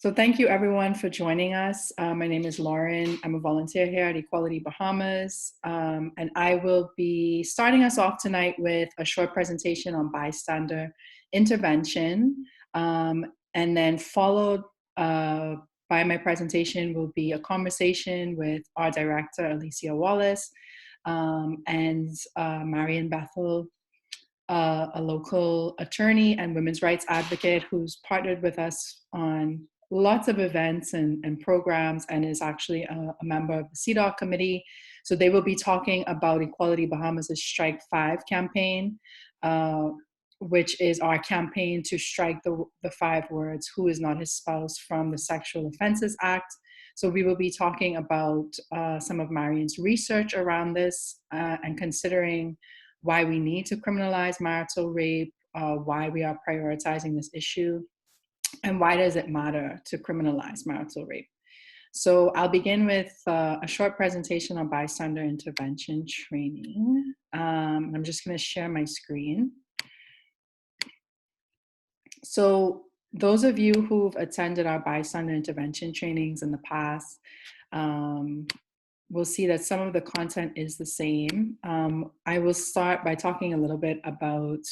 So thank you everyone for joining us. My name is Lauren. I'm a volunteer here at Equality Bahamas. And I will be starting us off tonight with a short presentation on bystander intervention. And then followed by my presentation will be a conversation with our director, Alicia, Wallace, and Marion, Bethel, a local attorney and women's rights advocate who's partnered with us on lots of events and programs and is actually a member of the CDOC committee. So they will be talking about Equality Bahamas' Strike 5 campaign, which is our campaign to strike the 5 words, "Who is not his spouse," from the Sexual Offences Act. So we will be talking about some of Marion's research around this and considering why we need to criminalize marital rape, why we are prioritizing this issue, and why does it matter to criminalize marital rape. So I'll begin with a short presentation on bystander intervention training. I'm just going to share my screen. So those of you who've attended our bystander intervention trainings in the past will see that some of the content is the same. I will start by talking a little bit about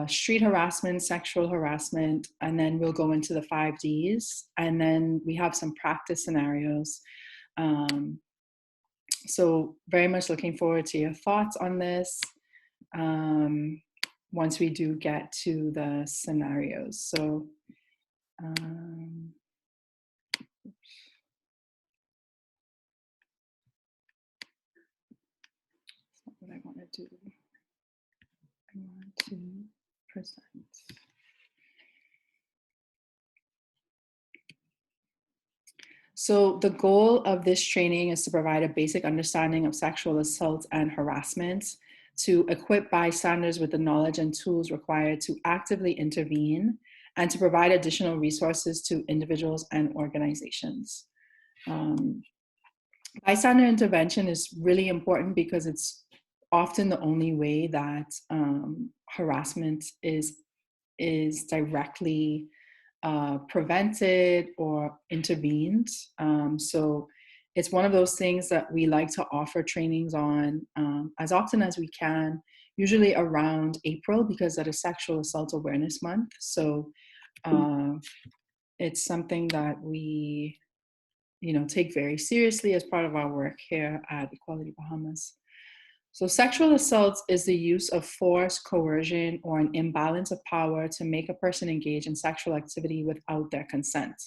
street harassment, sexual harassment, and then we'll go into the 5 Ds. And then we have some practice scenarios. So very much looking forward to your thoughts on this once we do get to the scenarios. So that's not what I want to do. I want to present. So the goal of this training is to provide a basic understanding of sexual assault and harassment, to equip bystanders with the knowledge and tools required to actively intervene, and to provide additional resources to individuals and organizations. Bystander intervention is really important because it's often the only way that harassment is directly prevented or intervened. So it's one of those things that we like to offer trainings on as often as we can, usually around April, because that is Sexual Assault Awareness Month. So it's something that we take very seriously as part of our work here at Equality Bahamas. So sexual assault is the use of force, coercion, or an imbalance of power to make a person engage in sexual activity without their consent.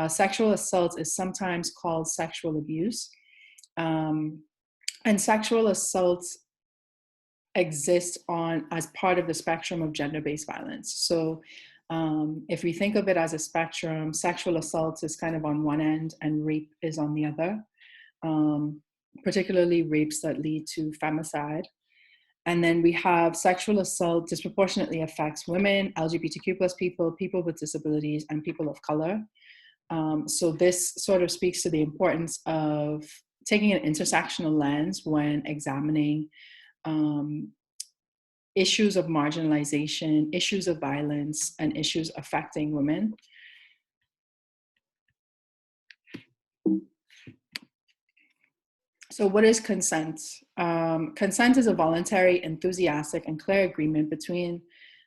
Sexual assault is sometimes called sexual abuse. And sexual assault exists as part of the spectrum of gender-based violence. So if we think of it as a spectrum, sexual assault is kind of on one end and rape is on the other. Particularly rapes that lead to femicide. And then we have sexual assault disproportionately affects women, LGBTQ plus people, people with disabilities, and people of color. So this sort of speaks to the importance of taking an intersectional lens when examining issues of marginalization, issues of violence, and issues affecting women. So what is consent? Consent is a voluntary, enthusiastic, and clear agreement between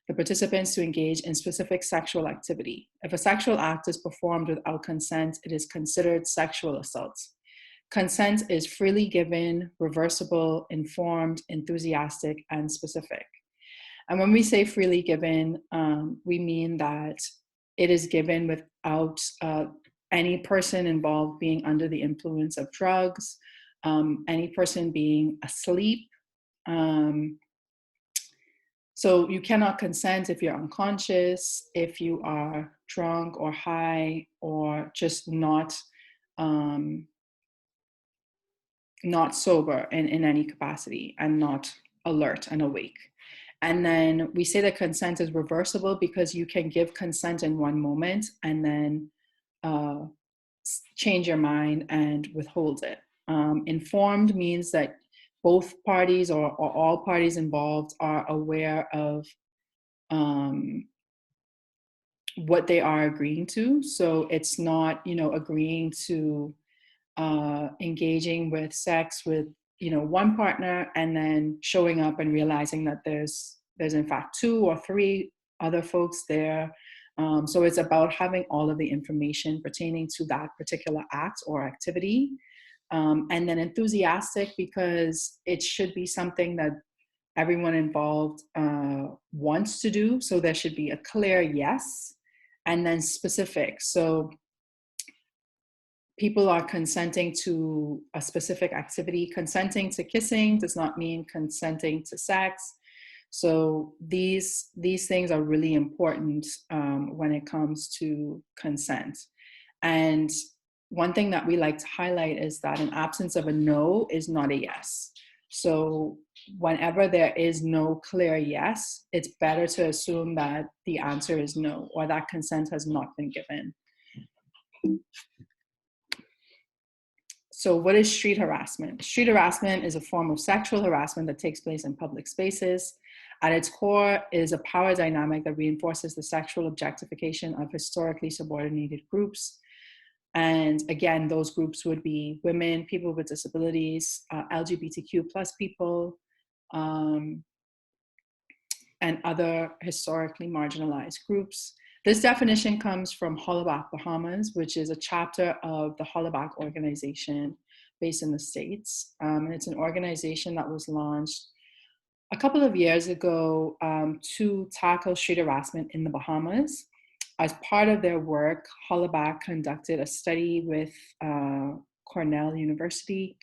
the participants to engage in specific sexual activity. If a sexual act is performed without consent, it is considered sexual assault. Consent is freely given, reversible, informed, enthusiastic, and specific. And when we say freely given, we mean that it is given without any person involved being under the influence of drugs, any person being asleep. So you cannot consent if you're unconscious, if you are drunk or high, or just not sober in any capacity, and not alert and awake. And then we say that consent is reversible because you can give consent in one moment and then change your mind and withhold it. Informed means that both parties or all parties involved are aware of what they are agreeing to. So it's not, agreeing to engaging with sex with, one partner and then showing up and realizing that there's in fact 2 or 3 other folks there. So it's about having all of the information pertaining to that particular act or activity. And then enthusiastic, because it should be something that everyone involved wants to do. So there should be a clear yes, and then specific. So people are consenting to a specific activity. Consenting to kissing does not mean consenting to sex. So these things are really important when it comes to consent. And one thing that we like to highlight is that an absence of a no is not a yes. So whenever there is no clear yes, it's better to assume that the answer is no, or that consent has not been given. So what is street harassment? Street harassment is a form of sexual harassment that takes place in public spaces. At its core is a power dynamic that reinforces the sexual objectification of historically subordinated groups. And again, those groups would be women, people with disabilities, LGBTQ plus people, and other historically marginalized groups. This definition comes from Hollaback, Bahamas, which is a chapter of the Hollaback organization based in the States. And it's an organization that was launched a couple of years ago to tackle street harassment in the Bahamas. As part of their work, Hollaback conducted a study with Cornell University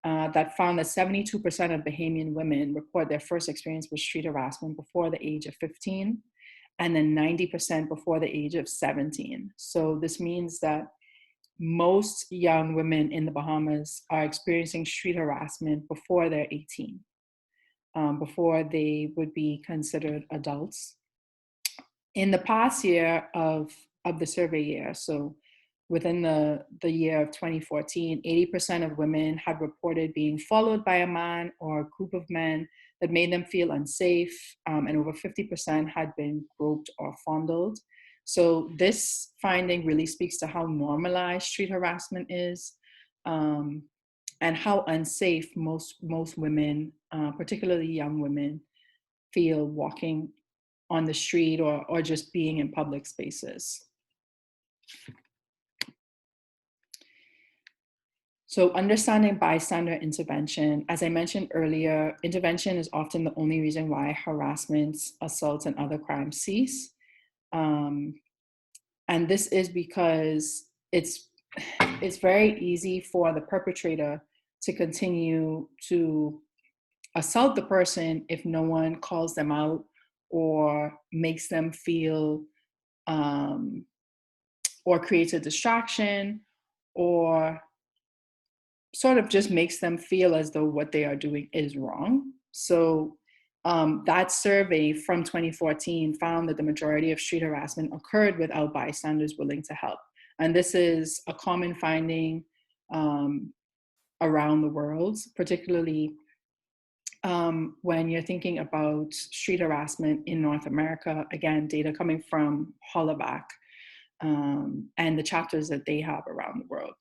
that found that 72% of Bahamian women report their first experience with street harassment before the age of 15, and then 90% before the age of 17. So this means that most young women in the Bahamas are experiencing street harassment before they're 18, before they would be considered adults. In the past year of the survey year, so within the year of 2014, 80% of women had reported being followed by a man or a group of men that made them feel unsafe, and over 50% had been groped or fondled. So this finding really speaks to how normalized street harassment is, and how unsafe most women, particularly young women, feel walking on the street or just being in public spaces. So understanding bystander intervention, as I mentioned earlier, intervention is often the only reason why harassments, assaults, and other crimes cease. And this is because it's very easy for the perpetrator to continue to assault the person if no one calls them out or makes them feel or creates a distraction, or sort of just makes them feel as though what they are doing is wrong. So that survey from 2014 found that the majority of street harassment occurred without bystanders willing to help. And this is a common finding around the world, particularly when you're thinking about street harassment in North America. Again, data coming from Hollaback and the chapters that they have around the world.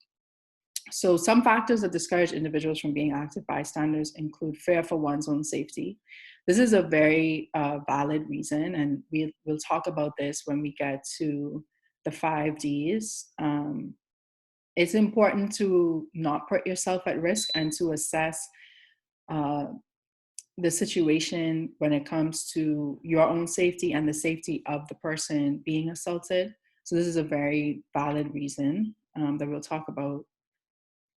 So some factors that discourage individuals from being active bystanders include fear for one's own safety. This is a very valid reason, and we'll talk about this when we get to the 5 Ds. It's important to not put yourself at risk and to assess the situation when it comes to your own safety and the safety of the person being assaulted. So this is a very valid reason that we'll talk about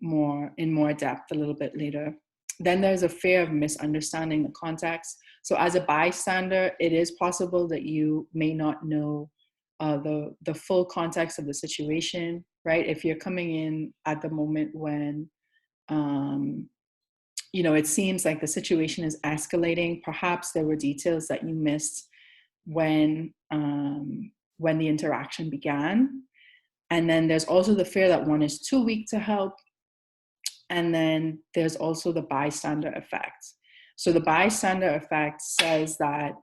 in more depth a little bit later. Then there's a fear of misunderstanding the context. So as a bystander, it is possible that you may not know the full context of the situation, right? If you're coming in at the moment when, it seems like the situation is escalating, perhaps there were details that you missed when the interaction began. And then there's also the fear that one is too weak to help. And then there's also the bystander effect. So the bystander effect says that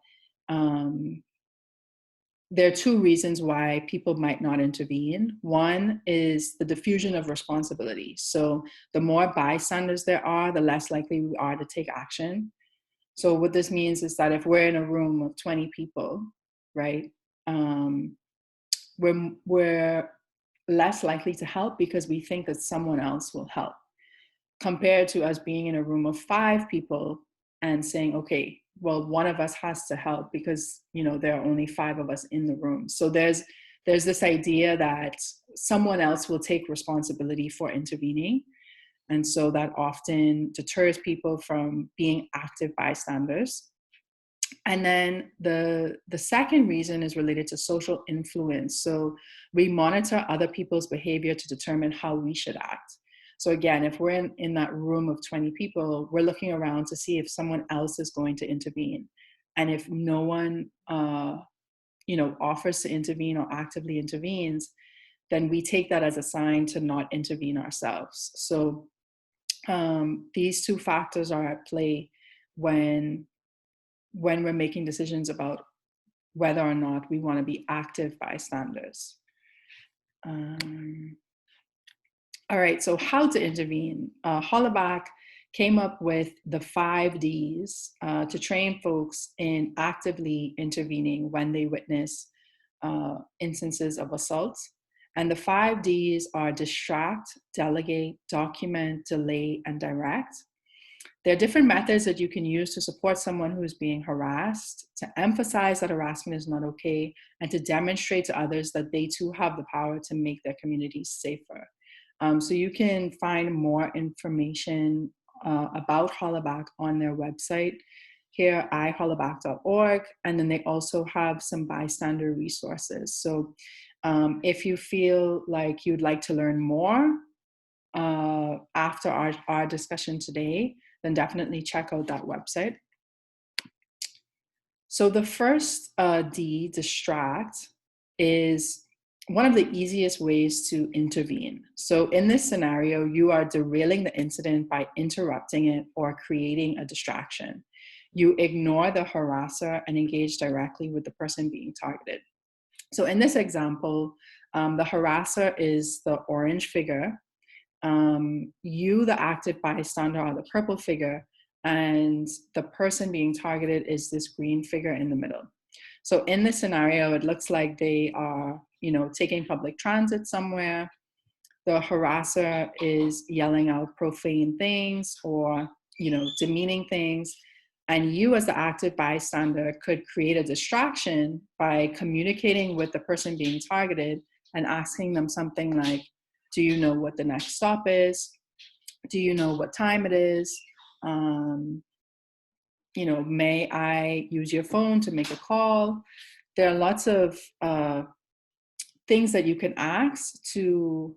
there are two reasons why people might not intervene. One is the diffusion of responsibility. So the more bystanders there are, the less likely we are to take action. So what this means is that if we're in a room of 20 people, right, we're less likely to help because we think that someone else will help, compared to us being in a room of 5 people and saying, okay, well, one of us has to help because, you know, there are only 5 of us in the room. So there's this idea that someone else will take responsibility for intervening. And so that often deters people from being active bystanders. And then the second reason is related to social influence. So we monitor other people's behavior to determine how we should act. So again, if we're in that room of 20 people, we're looking around to see if someone else is going to intervene. And if no one, offers to intervene or actively intervenes, then we take that as a sign to not intervene ourselves. So these two factors are at play when we're making decisions about whether or not we want to be active bystanders. All right, so how to intervene. Hollaback came up with the 5 Ds to train folks in actively intervening when they witness instances of assault. And the 5 Ds are distract, delegate, document, delay, and direct. There are different methods that you can use to support someone who is being harassed, to emphasize that harassment is not okay, and to demonstrate to others that they too have the power to make their communities safer. So you can find more information about Hollaback on their website here, ihollaback.org, and then they also have some bystander resources. So if you feel like you'd like to learn more after our discussion today, then definitely check out that website. So the first D, distract, is one of the easiest ways to intervene. So in this scenario, you are derailing the incident by interrupting it or creating a distraction. You ignore the harasser and engage directly with the person being targeted. So in this example, the harasser is the orange figure. You, the active bystander, are the purple figure, and the person being targeted is this green figure in the middle. So in this scenario, it looks like they are, taking public transit somewhere. The harasser is yelling out profane things or, demeaning things. And you, as the active bystander, could create a distraction by communicating with the person being targeted and asking them something like, do you know what the next stop is? Do you know what time it is? May I use your phone to make a call? There are lots of things that you can ask to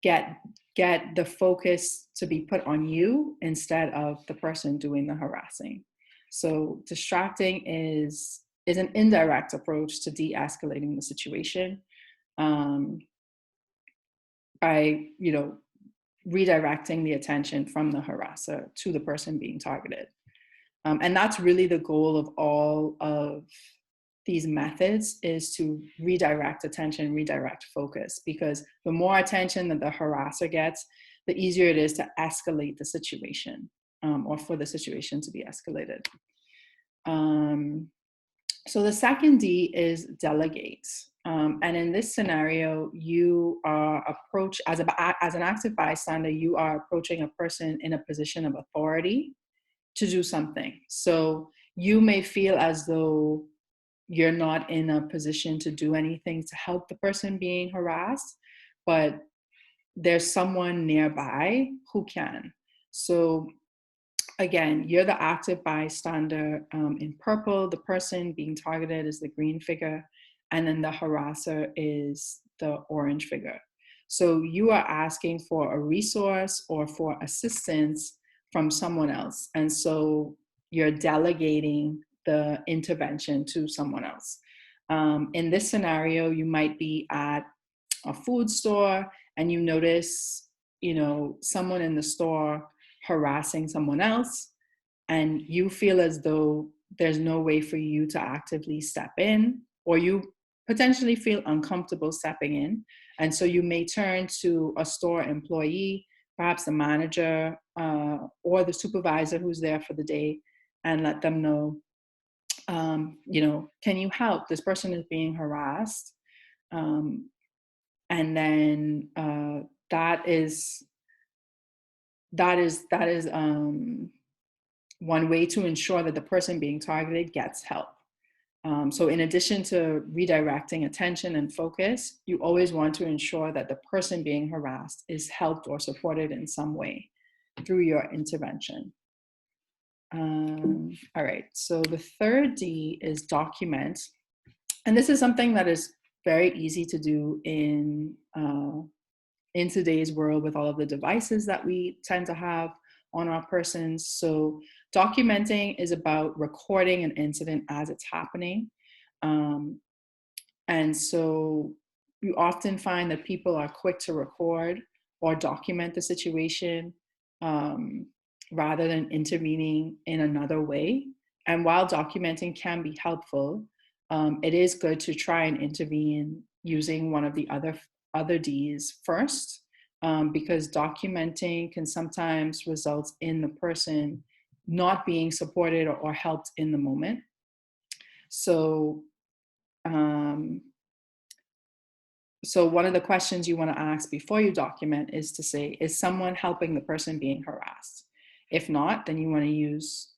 get the focus to be put on you instead of the person doing the harassing. So distracting is an indirect approach to de-escalating the situation by, redirecting the attention from the harasser to the person being targeted. And that's really the goal of all of these methods, is to redirect attention, redirect focus, because the more attention that the harasser gets, the easier it is to escalate the situation or for the situation to be escalated. So the second D is delegate. And in this scenario, you are as an active bystander, you are approaching a person in a position of authority to do something. So you may feel as though you're not in a position to do anything to help the person being harassed, but there's someone nearby who can. So again, you're the active bystander in purple. The person being targeted is the green figure, and then the harasser is the orange figure. So you are asking for a resource or for assistance from someone else. And so you're delegating the intervention to someone else. In this scenario, you might be at a food store and you notice, someone in the store harassing someone else, and you feel as though there's no way for you to actively step in, or you potentially feel uncomfortable stepping in. And so you may turn to a store employee, perhaps the manager or the supervisor who's there for the day, and let them know, can you help? This person is being harassed. And then that is one way to ensure that the person being targeted gets help. So in addition to redirecting attention and focus, you always want to ensure that the person being harassed is helped or supported in some way through your intervention. All right, so the third D is document. And this is something that is very easy to do in today's world with all of the devices that we tend to have on our persons. So documenting is about recording an incident as it's happening. And so you often find that people are quick to record or document the situation rather than intervening in another way. And while documenting can be helpful, it is good to try and intervene using one of the other Ds first, because documenting can sometimes result in the person not being supported or helped in the moment. So, so one of the questions you want to ask before you document is to say, is someone helping the person being harassed? If not, then you want to use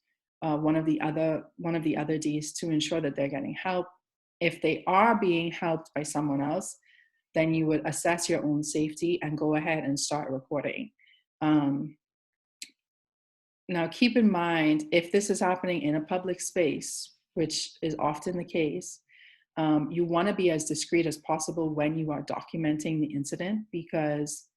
one of the other Ds to ensure that they're getting help. If they are being helped by someone else, then you would assess your own safety and go ahead and start recording. Now, keep in mind, if this is happening in a public space, which is often the case, you want to be as discreet as possible when you are documenting the incident, because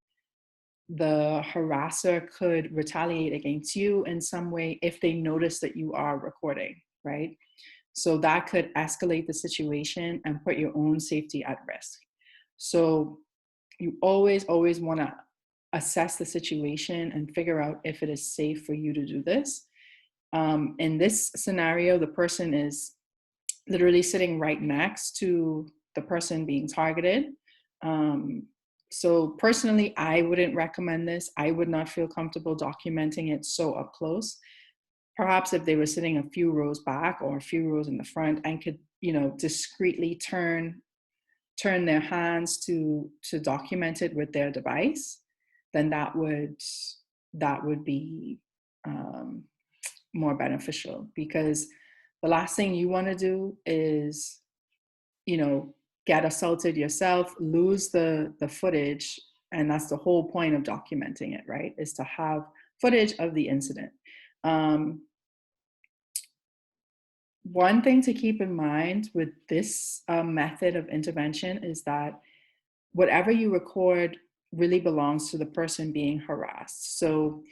the harasser could retaliate against you in some way if they notice that you are recording, right? So that could escalate the situation and put your own safety at risk. So you always want to assess the situation and figure out if it is safe for you to do this. In this scenario, the person is literally sitting right next to the person being targeted. So personally, I wouldn't recommend this. I would not feel comfortable documenting it so up close. Perhaps if they were sitting a few rows back or a few rows in the front and could, discreetly turn their hands to document it with their device, then that would be more beneficial, because the last thing you want to do is, get assaulted yourself, lose the footage, and that's the whole point of documenting it, right? Is to have footage of the incident. One thing to keep in mind with this method of intervention is that whatever you record really belongs to the person being harassed. So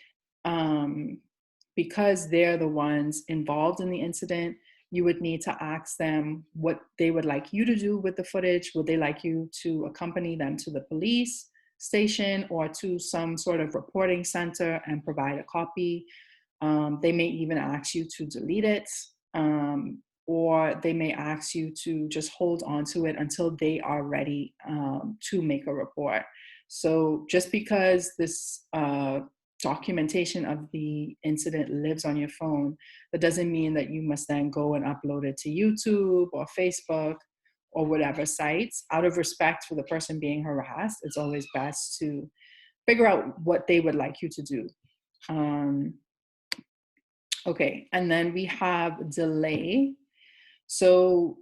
because they're the ones involved in the incident, you would need to ask them what they would like you to do with the footage. Would they like you to accompany them to the police station or to some sort of reporting center and provide a copy? They may even ask you to delete it, or they may ask you to just hold on to it until they are ready to make a report. So just because this documentation of the incident lives on your phone, that doesn't mean that you must then go and upload it to YouTube or Facebook or whatever sites. Out of respect for the person being harassed, it's always best to figure out what they would like you to do. Okay, and then we have delay. So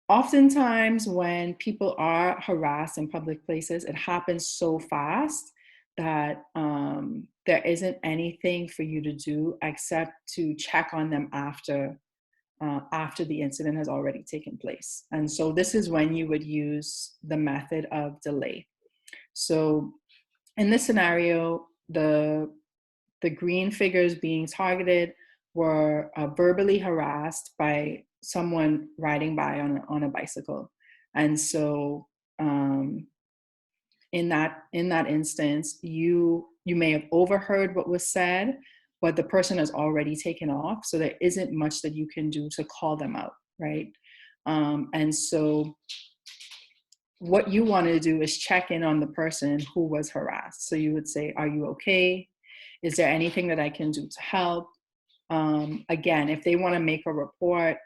oftentimes when people are harassed in public places, it happens so fast that there isn't anything for you to do except to check on them after the incident has already taken place. And so this is when you would use the method of delay. So in this scenario, the green figures being targeted were verbally harassed by someone riding by on a bicycle. And so in that instance, you may have overheard what was said, but the person has already taken off. So there isn't much that you can do to call them out, right? And so what you want to do is check in on the person who was harassed. So you would say, are you okay? Is there anything that I can do to help? Again, if they want to make a report,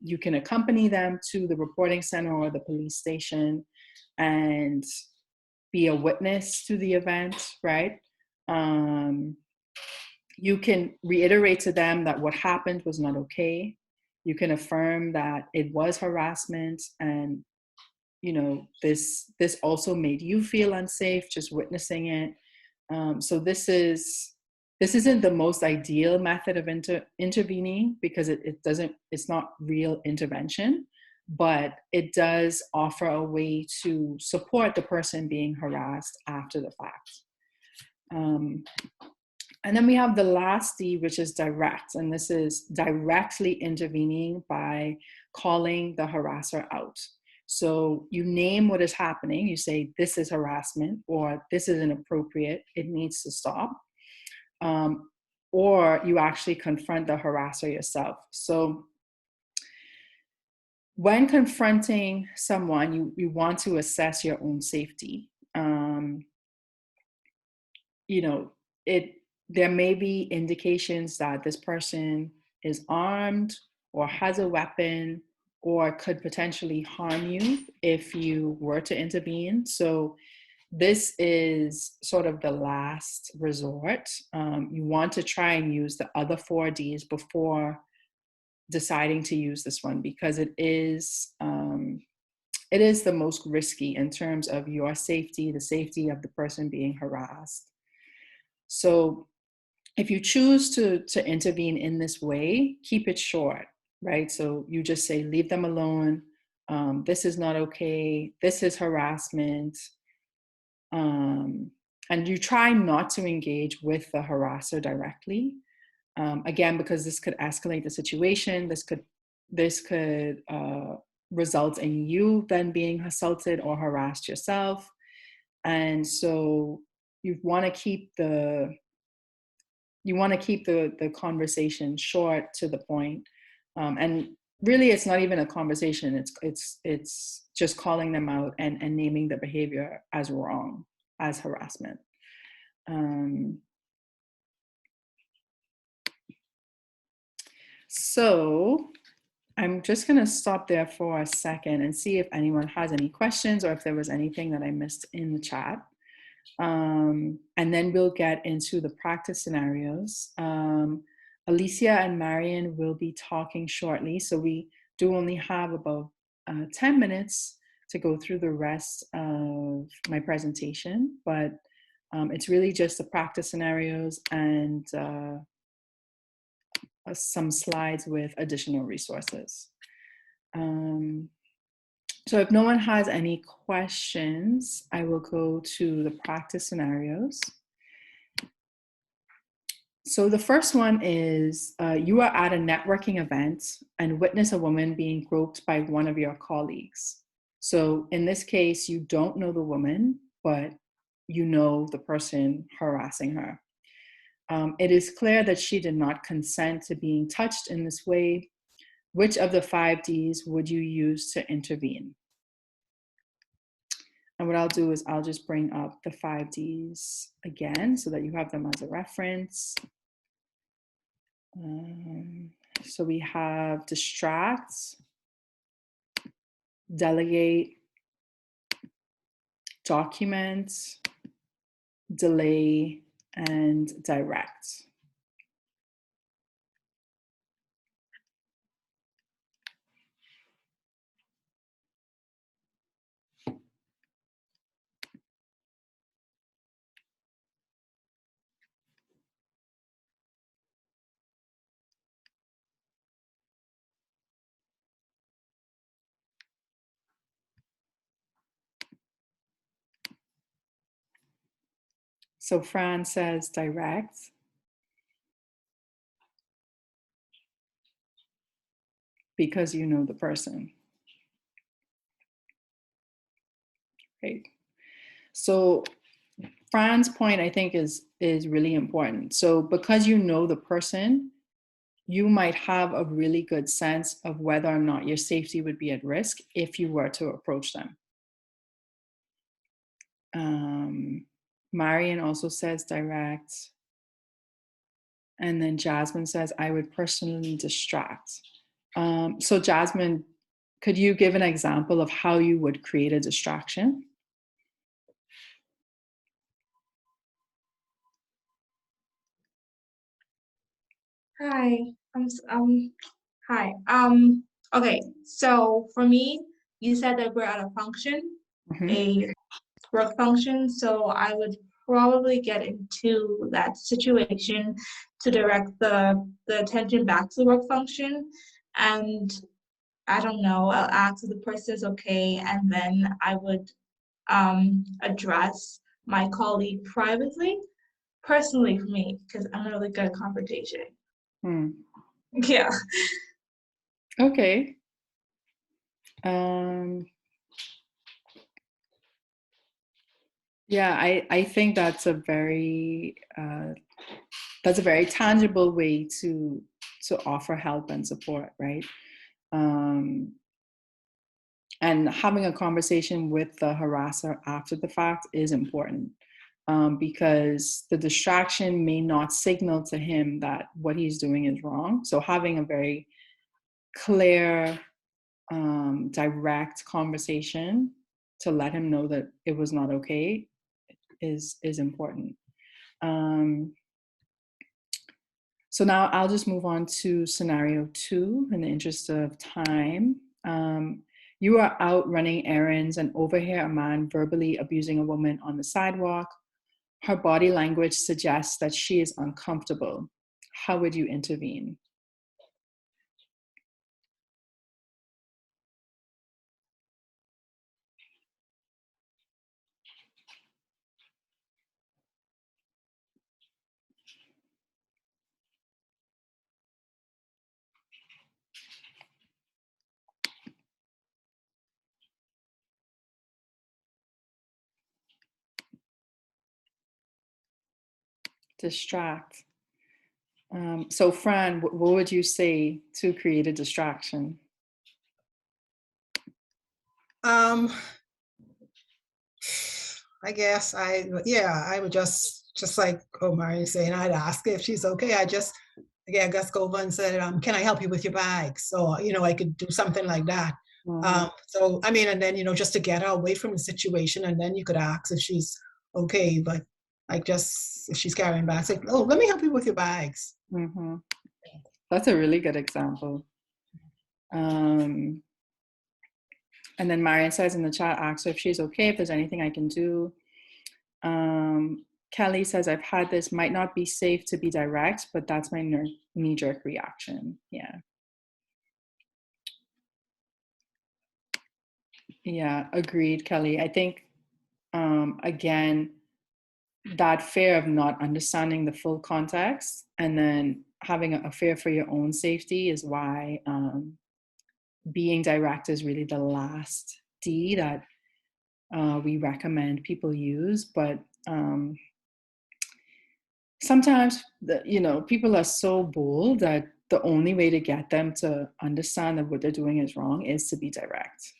you can accompany them to the reporting center or the police station and be a witness to the event, right? You can reiterate to them that what happened was not okay. You can affirm that it was harassment, and this also made you feel unsafe just witnessing it. So this isn't the most ideal method of intervening, because it's not real intervention, but it does offer a way to support the person being harassed after the fact. And then we have the last D, which is direct, and this is directly intervening by calling the harasser out. So you name what is happening. You say, this is harassment, or this is inappropriate, it needs to stop. Or you actually confront the harasser yourself. So when confronting someone, you want to assess your own safety. There may be indications that this person is armed or has a weapon or could potentially harm you if you were to intervene. So this is sort of the last resort. You want to try and use the other 4 Ds before deciding to use this one, because it is the most risky in terms of your safety, the safety of the person being harassed. So if you choose to intervene in this way, keep it short, right? So you just say, leave them alone. This is not okay. This is harassment. And you try not to engage with the harasser directly. Again, because this could escalate the situation. This could result in you then being assaulted or harassed yourself. And so you want to keep the conversation short, to the point. And really, it's not even a conversation. It's just calling them out and naming the behavior as wrong, as harassment. So I'm just going to stop there for a second and see if anyone has any questions, or if there was anything that I missed in the chat. And then we'll get into the practice scenarios. Alicia and Marion will be talking shortly, so we do only have about 10 minutes to go through the rest of my presentation, but it's really just the practice scenarios and some slides with additional resources. So if no one has any questions, I will go to the practice scenarios. So the first one is, you are at a networking event and witness a woman being groped by one of your colleagues. So in this case, you don't know the woman, but you know the person harassing her. It is clear that she did not consent to being touched in this way. Which of the 5 Ds would you use to intervene? And what I'll do is I'll just bring up the 5 Ds again so that you have them as a reference. So we have distract, delegate, document, delay, and direct. So Fran says direct. Because you know the person. Right. So Fran's point, I think, is really important. So because you know the person, you might have a really good sense of whether or not your safety would be at risk if you were to approach them. Marion also says direct. And then Jasmine says, I would personally distract. So Jasmine, could you give an example of how you would create a distraction? Hi. Hi. Okay. So for me, you said that we're at a function, Mm-hmm. a work function. So I would probably get into that situation to direct the attention back to the work function. And I don't know, I'll ask if the person is okay, and then I would address my colleague privately, personally for me, because I'm really good at confrontation. Yeah. Okay. Yeah, I think that's a very tangible way to offer help and support, right? And having a conversation with the harasser after the fact is important, because the distraction may not signal to him that what he's doing is wrong. So having a very clear, direct conversation to let him know that it was not okay is important. So now I'll just move on to scenario 2 in the interest of time. You are out running errands and overhear a man verbally abusing a woman on the sidewalk. Her body language suggests that she is uncomfortable. How would you intervene? Distract. So Fran, what would you say to create a distraction? I guess I would just like Omar is saying, I'd ask her if she's okay. I guess go over and say, can I help you with your bags? So, I could do something like that. So, I mean, and then, just to get her away from the situation, and then you could ask if she's okay. But like, just if she's carrying bags, like, oh, let me help you with your bags. Mm-hmm. That's a really good example. And then Marion says in the chat, ask her if she's okay, if there's anything I can do. Kelly says, I've had this, might not be safe to be direct, but that's my knee-jerk reaction. Yeah, agreed, Kelly. I think, again, that fear of not understanding the full context and then having a fear for your own safety is why being direct is really the last D that we recommend people use. But sometimes, people are so bold that the only way to get them to understand that what they're doing is wrong is to be direct.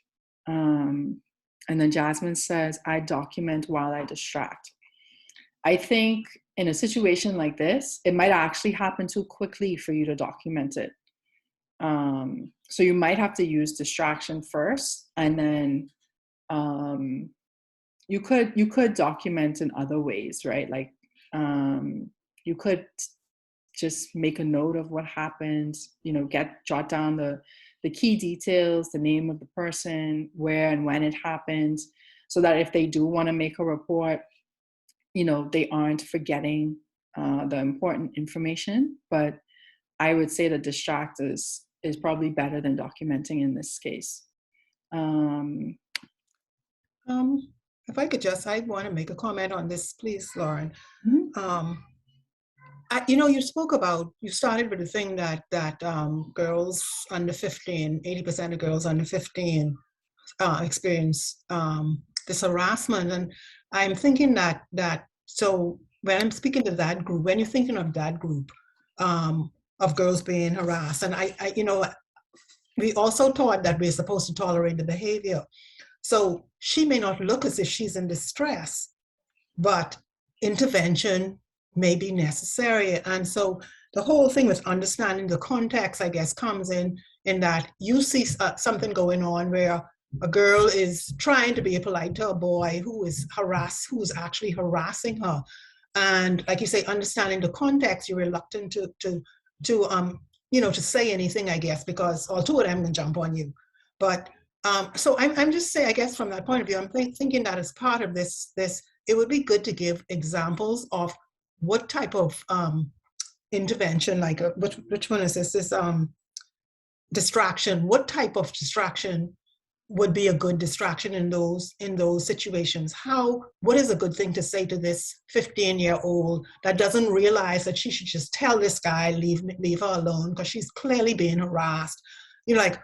And then Jasmine says, I document while I distract. I think in a situation like this, it might actually happen too quickly for you to document it. So you might have to use distraction first, and then you could document in other ways, right? Like you could just make a note of what happened, jot down the key details, the name of the person, where and when it happened, so that if they do want to make a report, they aren't forgetting the important information. But I would say that distract is probably better than documenting in this case. If I could I want to make a comment on this, please, Lauren. Mm-hmm. You started with the thing that girls under 15, 80% of girls under 15 experience this harassment. And I'm thinking so when I'm speaking to that group, when you're thinking of that group, of girls being harassed. And I you know, we also taught that we're supposed to tolerate the behavior. So she may not look as if she's in distress, but intervention may be necessary. And so the whole thing with understanding the context, I guess, comes in that you see something going on where a girl is trying to be polite to a boy who is actually harassing her. And like you say, understanding the context, you're reluctant to you know, to say anything, I guess, because all two of them can jump on you. But so I'm just saying, I guess, from that point of view, I'm thinking that as part of this, it would be good to give examples of what type of intervention, like which one is this? This distraction. What type of distraction would be a good distraction in those situations? What is a good thing to say to this 15-year-old that doesn't realize that she should just tell this guy, leave her alone, because she's clearly being harassed? You know, like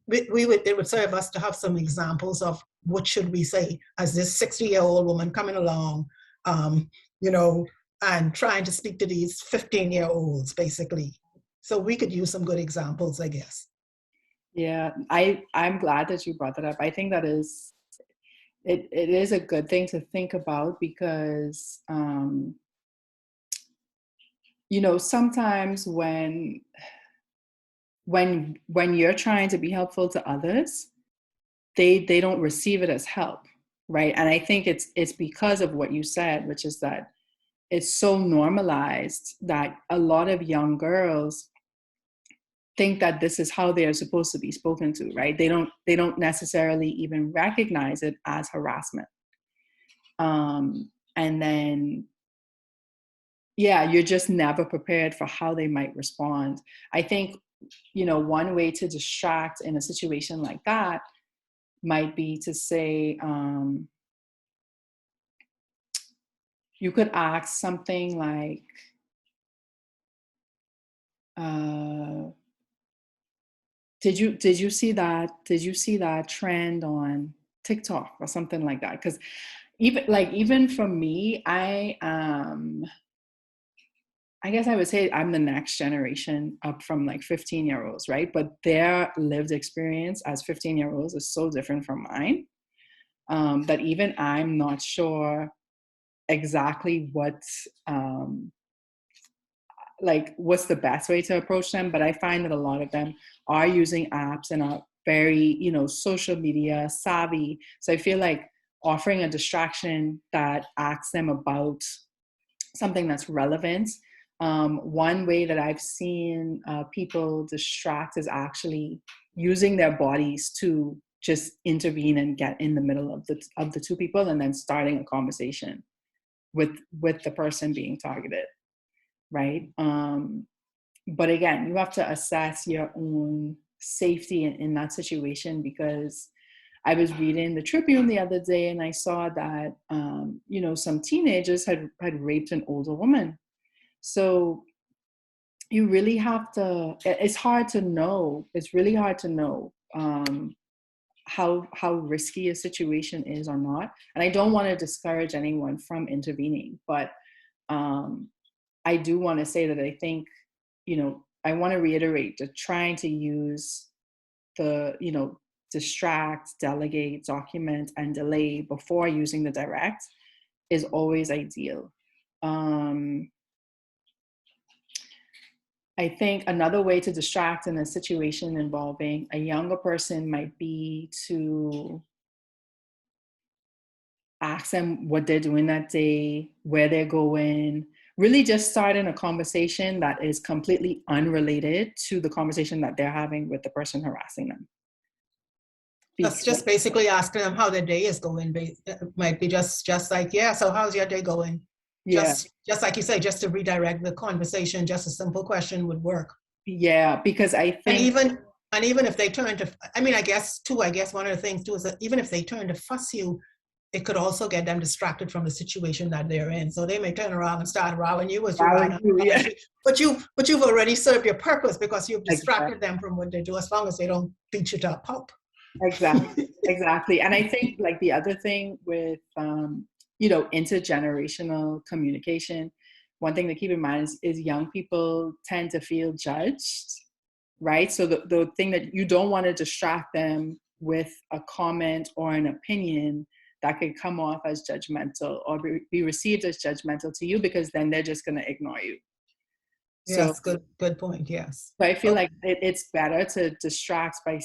it would serve us to have some examples of what should we say as this 60-year-old woman coming along, you know, and trying to speak to these 15-year-olds, basically. So we could use some good examples, I guess. Yeah, I'm glad that you brought that up. I think that it is a good thing to think about because, you know, sometimes when you're trying to be helpful to others, they don't receive it as help, right? And I think it's because of what you said, which is that it's so normalized that a lot of young girls think that this is how they are supposed to be spoken to, right? They don't necessarily even recognize it as harassment. And then, yeah, you're just never prepared for how they might respond. I think, you know, one way to distract in a situation like that might be to say, you could ask something like, did you see that trend on TikTok or something like that? Because even for me, I guess I would say I'm the next generation up from like 15-year-olds, right? But their lived experience as 15-year-olds is so different from mine, that even I'm not sure exactly what's the best way to approach them. But I find that a lot of them are using apps and are very, you know, social media savvy. So I feel like offering a distraction that asks them about something that's relevant. One way that I've seen people distract is actually using their bodies to just intervene and get in the middle of the two people, and then starting a conversation with the person being targeted, right? But again, you have to assess your own safety in that situation, because I was reading the Tribune the other day and I saw that, you know, some teenagers had raped an older woman. So you really have to, it's hard to know, it's really hard to know how risky a situation is or not. And I don't want to discourage anyone from intervening, but I do want to say that I think, you know, I want to reiterate that trying to use the, you know, distract, delegate, document, and delay before using the direct is always ideal. I think another way to distract in a situation involving a younger person might be to ask them what they're doing that day, where they're going, really just starting a conversation that is completely unrelated to the conversation that they're having with the person harassing them. That's just basically asking them how their day is going. It might be just like, yeah, so how's your day going? Yeah. Just like you say, just to redirect the conversation, just a simple question would work. Yeah, because I think... And even if they turn to, I mean, I guess one of the things too is that even if they turn to fuss you, it could also get them distracted from the situation that they're in. So they may turn around and start rowing you as you ride on the street. But you've already served your purpose because you've distracted them from what they do, as long as they don't beat you to a pulp. Exactly. And I think like the other thing with, you know, intergenerational communication, one thing to keep in mind is young people tend to feel judged, right? So the thing that you don't want to distract them with a comment or an opinion that could come off as judgmental or be received as judgmental to you, because then they're just going to ignore you. So, Yes, good point. Yes. so I feel like it's better to distract by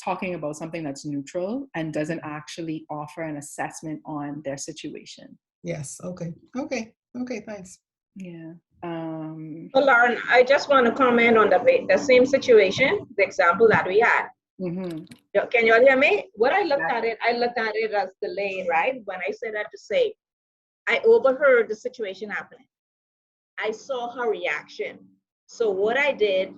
talking about something that's neutral and doesn't actually offer an assessment on their situation. Yes. Okay. Thanks. Yeah. Well, Lauren, I just want to comment on the same situation, the example that we had. Mm-hmm. Can you all hear me? What I looked at it as delaying, right? When I said that to say, I overheard the situation happening. I saw her reaction. So what I did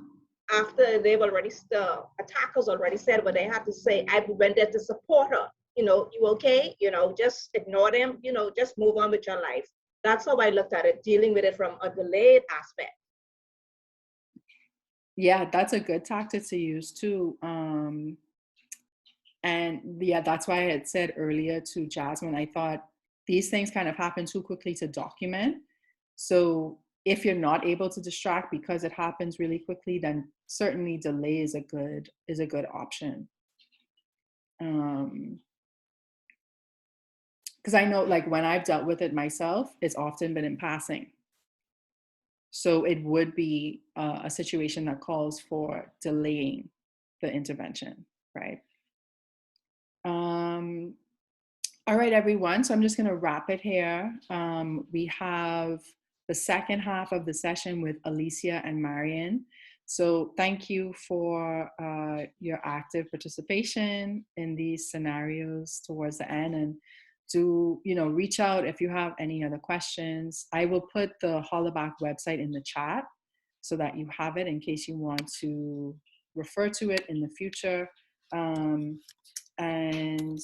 after they've already, the attackers already said what they had to say, I went there to support her. You okay? Just ignore them, just move on with your life. That's how I looked at it, dealing with it from a delayed aspect. Yeah, that's a good tactic to use too. And yeah, that's why I had said earlier to Jasmine, I thought these things kind of happen too quickly to document. So if you're not able to distract because it happens really quickly, then certainly delay is a good option. Because I know, like, when I've dealt with it myself, it's often been in passing. So it would be a situation that calls for delaying the intervention, right? All right, everyone. So I'm just going to wrap it here. We have the second half of the session with Alicia and Marion. So thank you for your active participation in these scenarios towards the end, and do reach out if you have any other questions. I will put the Hollaback website in the chat so that you have it in case you want to refer to it in the future. And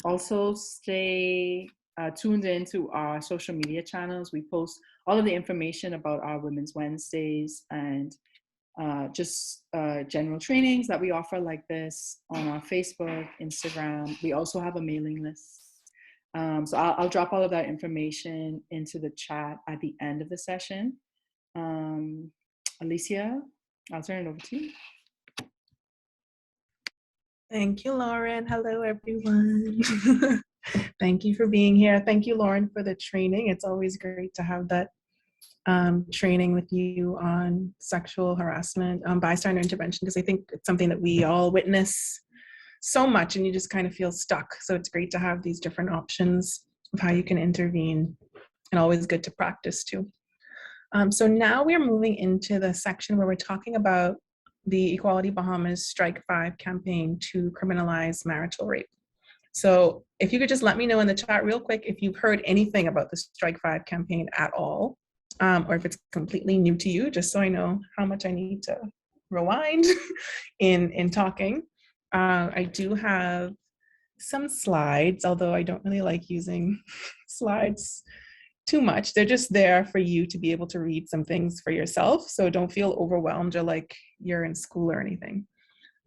also stay tuned into our social media channels. We post all of the information about our Women's Wednesdays and just general trainings that we offer like this on our Facebook, Instagram. We also have a mailing list. So I'll drop all of that information into the chat at the end of the session. Alicia, I'll turn it over to you. Thank you, Lauren. Hello, everyone. Thank you for being here. Thank you, Lauren, for the training. It's always great to have that training with you on sexual harassment, bystander intervention, because I think it's something that we all witness so much and you just kind of feel stuck. So it's great to have these different options of how you can intervene, and always good to practice too. So now we're moving into the section where we're talking about the Equality Bahamas Strike 5 campaign to criminalize marital rape. So if you could just let me know in the chat real quick if you've heard anything about the Strike 5 campaign at all, or if it's completely new to you, just so I know how much I need to rewind in talking. I do have some slides, although I don't really like using slides too much. They're just there for you to be able to read some things for yourself. So don't feel overwhelmed or like you're in school or anything.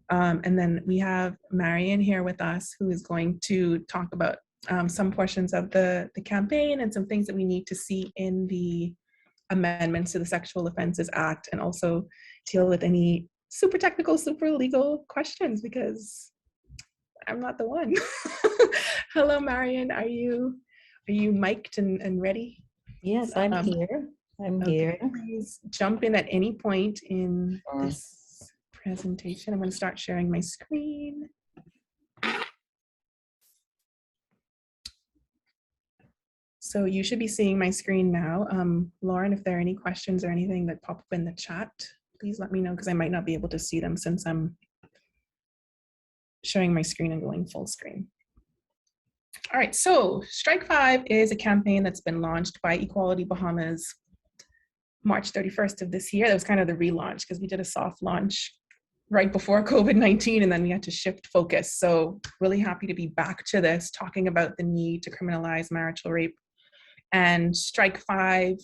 And then we have Marion here with us, who is going to talk about some portions of the campaign and some things that we need to see in the amendments to the Sexual Offences Act, and also deal with any super technical, super legal questions, because I'm not the one. Hello, Marion. Are you mic'd and ready? Yes, I'm here. I'm here. Please jump in at any point in this presentation. I'm going to start sharing my screen. So you should be seeing my screen now. Lauren, if there are any questions or anything that pop up in the chat, please let me know, because I might not be able to see them since I'm showing my screen and going full screen. All right, so Strike 5 is a campaign that's been launched by Equality Bahamas March 31st of this year. That was kind of the relaunch, because we did a soft launch right before COVID-19 and then we had to shift focus. So really happy to be back to this, talking about the need to criminalize marital rape. And Strike 5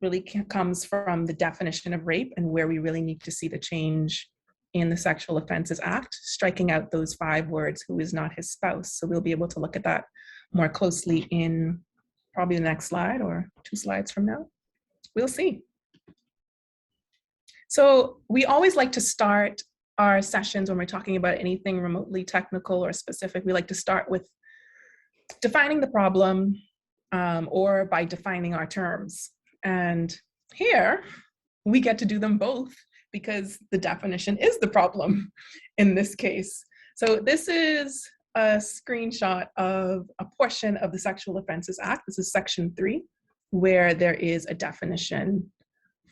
really comes from the definition of rape and where we really need to see the change in the Sexual Offences Act, striking out those 5 words, who is not his spouse. So we'll be able to look at that more closely in probably the next slide or 2 slides from now. we'll see. So we always like to start our sessions when we're talking about anything remotely technical or specific. We like to start with defining the problem or by defining our terms. And here we get to do them both because the definition is the problem in this case. So this is a screenshot of a portion of the Sexual Offences Act. This is Section 3, where there is a definition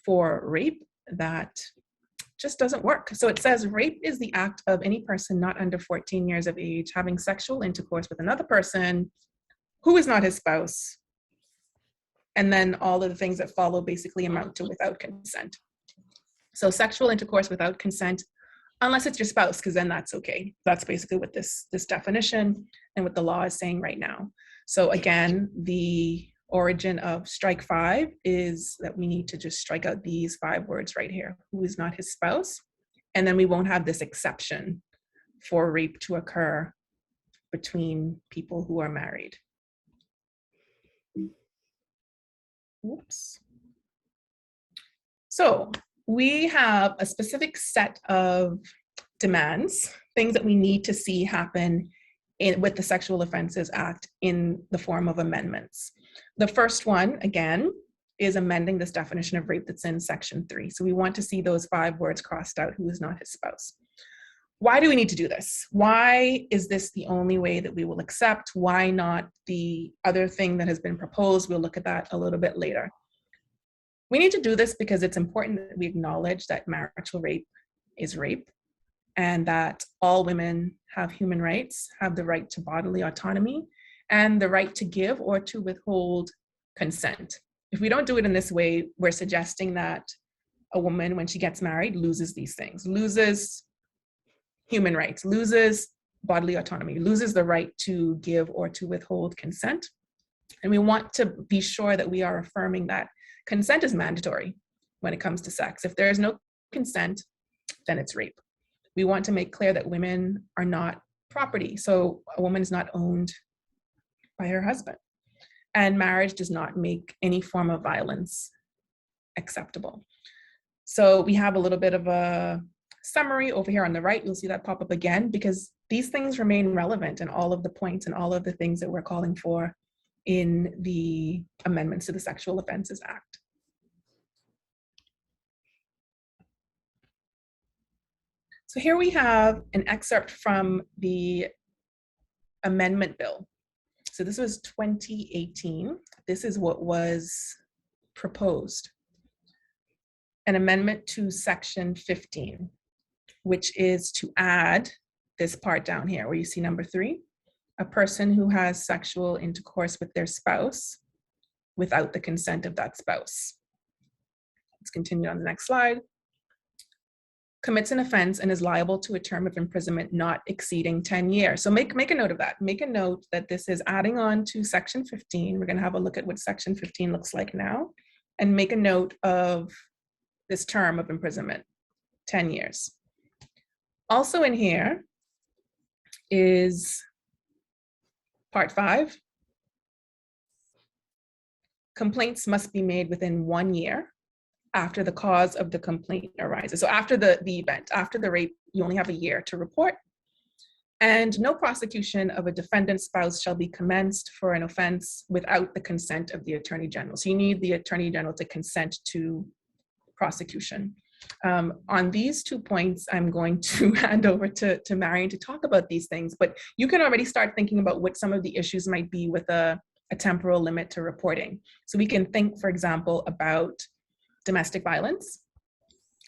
for rape that just doesn't work. So it says rape is the act of any person not under 14 years of age having sexual intercourse with another person who is not his spouse. And then all of the things that follow basically amount to without consent. So sexual intercourse without consent, unless it's your spouse, because then that's okay. That's basically what this definition and what the law is saying right now. So again, the origin of strike 5 is that we need to just strike out these 5 words right here, who is not his spouse. And then we won't have this exception for rape to occur between people who are married. Oops. So we have a specific set of demands, things that we need to see happen with the Sexual Offences Act in the form of amendments. The first one, again, is amending this definition of rape that's in Section 3. So we want to see those 5 words crossed out, who is not his spouse. Why do we need to do this? Why is this the only way that we will accept? Why not the other thing that has been proposed? We'll look at that a little bit later. We need to do this because it's important that we acknowledge that marital rape is rape and that all women have human rights, have the right to bodily autonomy, and the right to give or to withhold consent. If we don't do it in this way, we're suggesting that a woman, when she gets married, loses these things, loses human rights, loses bodily autonomy, loses the right to give or to withhold consent. And we want to be sure that we are affirming that consent is mandatory when it comes to sex. If there is no consent, then it's rape. We want to make clear that women are not property. So a woman is not owned by her husband. And marriage does not make any form of violence acceptable. So we have a little bit of a summary over here on the right. You'll see that pop up again because these things remain relevant in all of the points and all of the things that we're calling for in the amendments to the Sexual Offences Act. So here we have an excerpt from the amendment bill. So this was 2018. This is what was proposed. An amendment to Section 15, which is to add this part down here where you see number 3, a person who has sexual intercourse with their spouse without the consent of that spouse. Let's continue on the next slide. Commits an offense and is liable to a term of imprisonment not exceeding 10 years. So make a note of that. Make a note that this is adding on to Section 15. We're going to have a look at what Section 15 looks like now, and make a note of this term of imprisonment, 10 years. Also in here is Part 5. Complaints must be made within 1 year after the cause of the complaint arises. So after the event, after the rape, you only have a year to report. And no prosecution of a defendant's spouse shall be commenced for an offense without the consent of the Attorney General. So you need the Attorney General to consent to prosecution. On these 2 points, I'm going to hand over to Marion to talk about these things, but you can already start thinking about what some of the issues might be with a temporal limit to reporting. So we can think, for example, about domestic violence,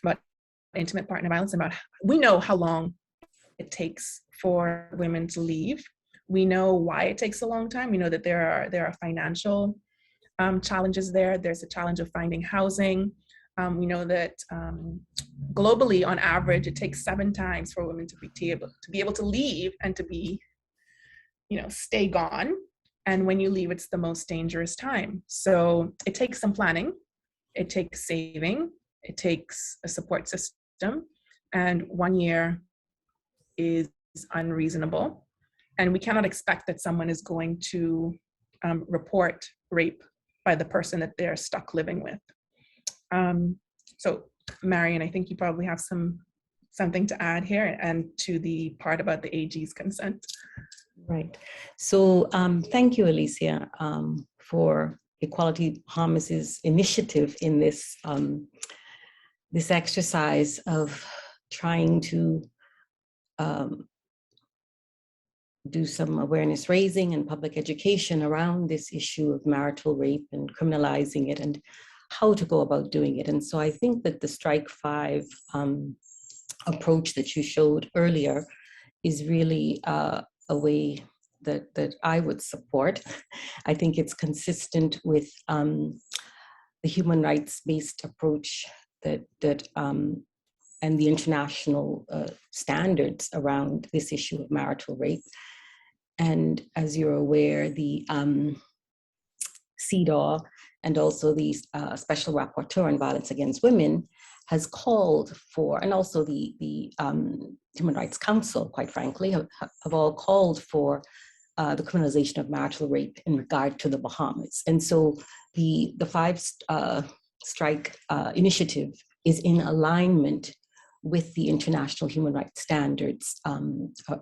about intimate partner violence, about we know how long it takes for women to leave. We know why it takes a long time. We know that there are financial challenges there. There's a challenge of finding housing. We know that globally, on average, it takes 7 times for women to be able to leave and to be, stay gone. And when you leave, it's the most dangerous time. So it takes some planning. It takes saving, it takes a support system, and 1 year is unreasonable. And we cannot expect that someone is going to report rape by the person that they're stuck living with. So Marion, I think you probably have something to add here and to the part about the AG's consent. Right. So thank you, Alicia, for Equality Bahamas's initiative in this this exercise of trying to do some awareness raising and public education around this issue of marital rape and criminalizing it and how to go about doing it. And so I think that the Strike 5 approach that you showed earlier is really a way that I would support. I think it's consistent with the human rights-based approach that and the international standards around this issue of marital rape. And as you're aware, the CEDAW and also the Special Rapporteur on Violence Against Women has called for, and also the Human Rights Council, quite frankly, have all called for the criminalization of marital rape in regard to the Bahamas. And so the 5 Strike initiative is in alignment with the international human rights standards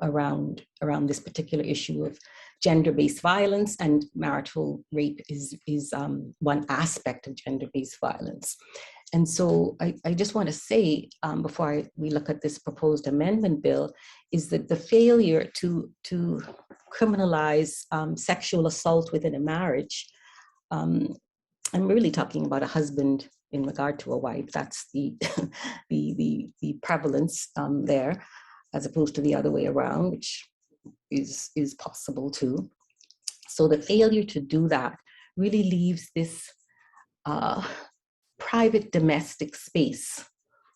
around this particular issue of gender-based violence, and marital rape is one aspect of gender-based violence. And so I just want to say, before we look at this proposed amendment bill, is that the failure to criminalize sexual assault within a marriage, I'm really talking about a husband in regard to a wife, that's the prevalence there, as opposed to the other way around, which is possible too. So the failure to do that really leaves this private domestic space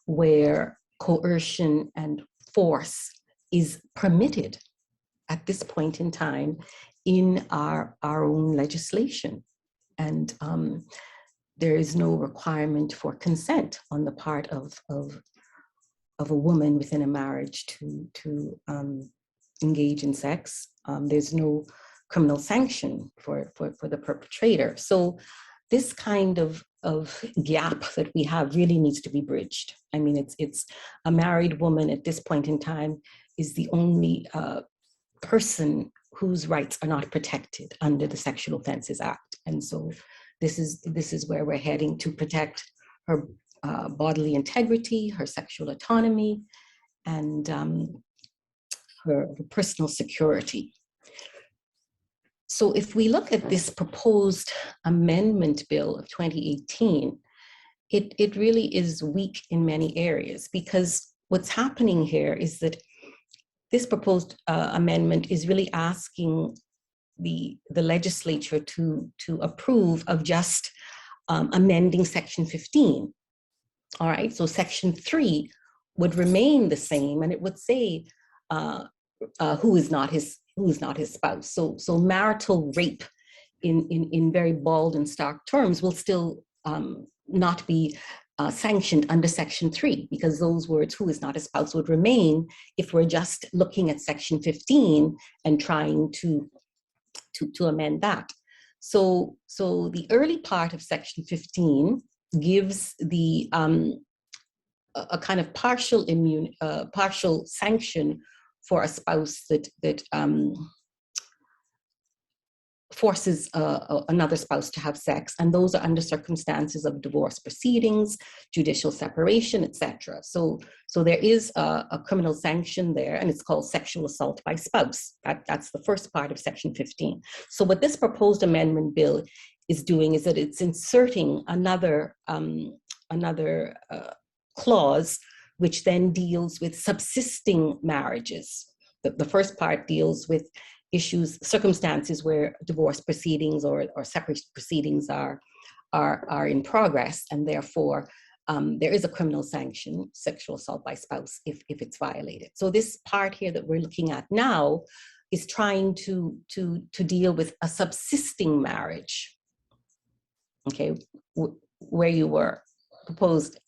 where coercion and force is permitted at this point in time in our own legislation. And there is no requirement for consent on the part of a woman within a marriage to engage in sex. There's no criminal sanction for the perpetrator. So this kind of gap that we have really needs to be bridged. I mean, it's a married woman at this point in time is the only person whose rights are not protected under the Sexual Offences Act. And so this is where we're heading, to protect her bodily integrity, her sexual autonomy, and her personal security. So if we look at this proposed amendment bill of 2018, it really is weak in many areas, because what's happening here is that this proposed amendment is really asking the legislature to approve of just amending Section 15. All right, so Section 3 would remain the same, and it would say who is not his spouse. So marital rape, in very bald and stark terms, will still not be sanctioned under Section 3, because those words, who is not a spouse, would remain if we're just looking at Section 15 and trying to amend that. So the early part of Section 15 gives the a kind of partial sanction for a spouse that forces another spouse to have sex, and those are under circumstances of divorce proceedings, judicial separation, etc. So there is a criminal sanction there, and it's called sexual assault by spouse. That's the first part of Section 15. So what this proposed amendment bill is doing is that it's inserting another clause, which then deals with subsisting marriages. The first part deals with circumstances where divorce proceedings or separation proceedings are in progress, and therefore there is a criminal sanction, sexual assault by spouse, if it's violated. So this part here that we're looking at now is trying to deal with a subsisting marriage. Okay, where you were proposed.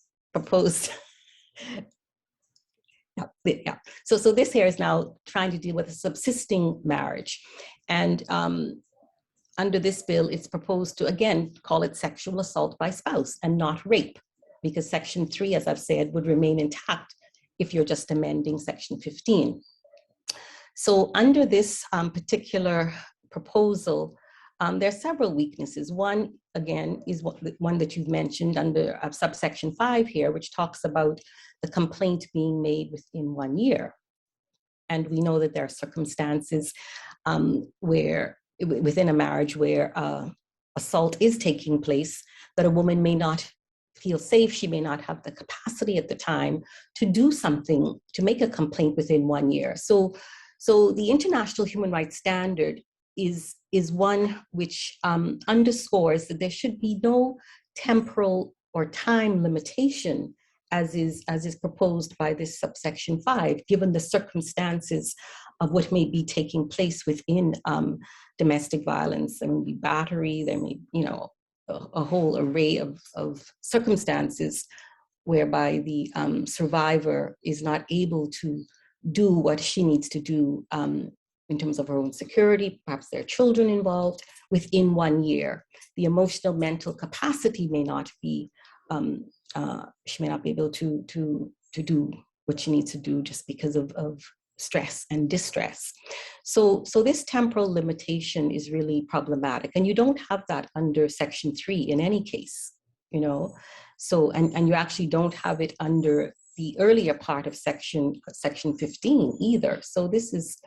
Yeah. So this here is now trying to deal with a subsisting marriage. And under this bill, it's proposed to, again, call it sexual assault by spouse and not rape, because Section 3, as I've said, would remain intact if you're just amending Section 15. So under this particular proposal, there are several weaknesses. One, again, is one that you've mentioned under subsection 5 here, which talks about the complaint being made within 1 year. And we know that there are circumstances where, within a marriage, where assault is taking place, that a woman may not feel safe, she may not have the capacity at the time to do something, to make a complaint within 1 year. So the International Human Rights Standard is one which underscores that there should be no temporal or time limitation as is proposed by this subsection 5, given the circumstances of what may be taking place within domestic violence. There may be battery, there may, a whole array of circumstances whereby the survivor is not able to do what she needs to do in terms of her own security, perhaps there are children involved, within 1 year. The emotional, mental capacity may not be, she may not be able to do what she needs to do just because of stress and distress. So this temporal limitation is really problematic, and you don't have that under Section 3 in any case, So, and you actually don't have it under the earlier part of Section 15 either. So this is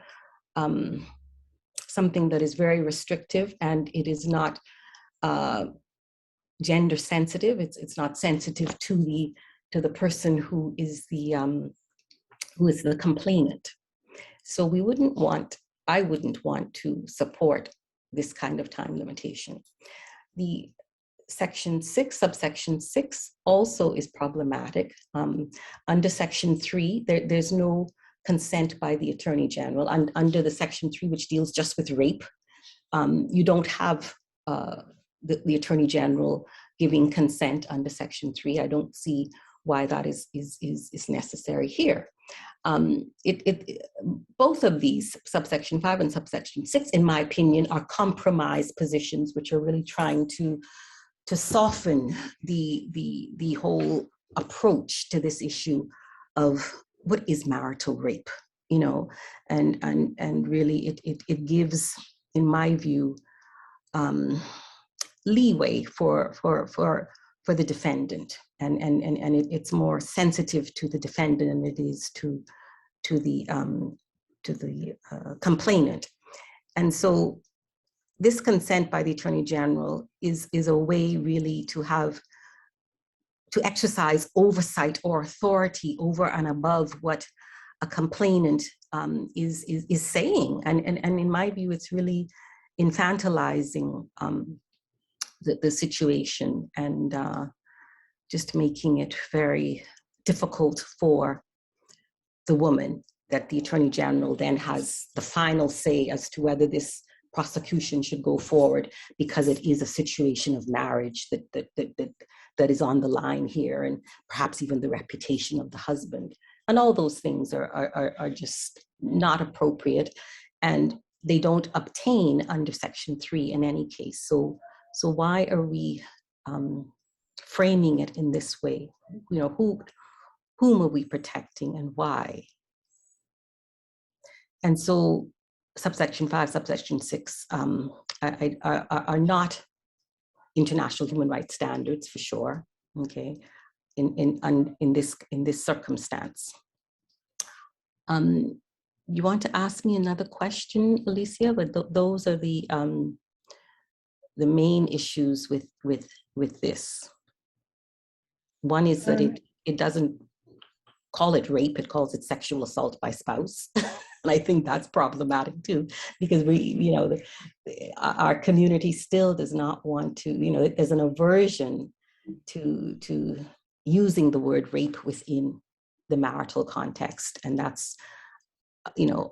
something that is very restrictive, and it is not gender sensitive. It's not sensitive to the person who is the complainant. So I wouldn't want to support this kind of time limitation. The Section 6, subsection 6 also is problematic. Under Section 3, there's no consent by the Attorney General. And under the Section 3, which deals just with rape, you don't have the Attorney General giving consent under Section 3. I don't see why that is necessary here. Both of these, subsection 5 and subsection 6, in my opinion, are compromise positions which are really trying to soften the whole approach to this issue of what is marital rape, and really it gives, in my view, leeway for the defendant, and it's more sensitive to the defendant than it is to the complainant. And so this consent by the Attorney General is a way really to exercise oversight or authority over and above what a complainant is saying. And in my view, it's really infantilizing the situation, and just making it very difficult for the woman, that the Attorney General then has the final say as to whether this prosecution should go forward, because it is a situation of marriage that is on the line here, and perhaps even the reputation of the husband. And all those things are just not appropriate, and they don't obtain under Section 3 in any case. So why are we framing it in this way? Whom are we protecting and why? And so subsection 5, subsection 6 are not international human rights standards for sure. Okay, in this circumstance. You want to ask me another question, Alicia? But those are the main issues with this. One is that it doesn't call it rape; it calls it sexual assault by spouse. And I think that's problematic too, because our community still does not want to, there's an aversion to using the word rape within the marital context. And that's,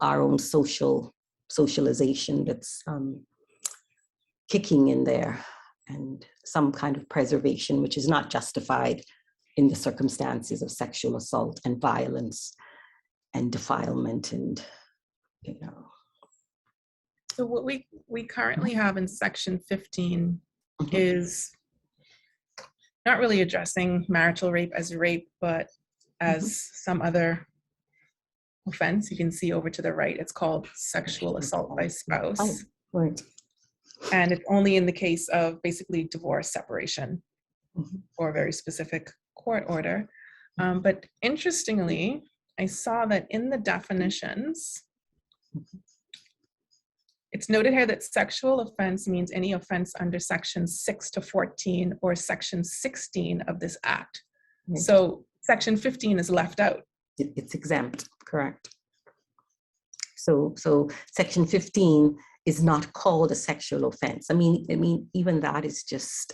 our own socialization that's kicking in there, and some kind of preservation, which is not justified in the circumstances of sexual assault and violence and defilement, and So what we currently have in Section 15 is not really addressing marital rape as rape, but as some other offense. You can see over to the right, it's called sexual assault by spouse. Oh, right. And it's only in the case of basically divorce, separation, or a very specific court order. But interestingly, I saw that in the definitions, it's noted here that sexual offense means any offense under section 6 to 14 or section 16 of this act. Right. So section 15 is left out. It's exempt, correct. So section 15 is not called a sexual offense. I mean, even that is just,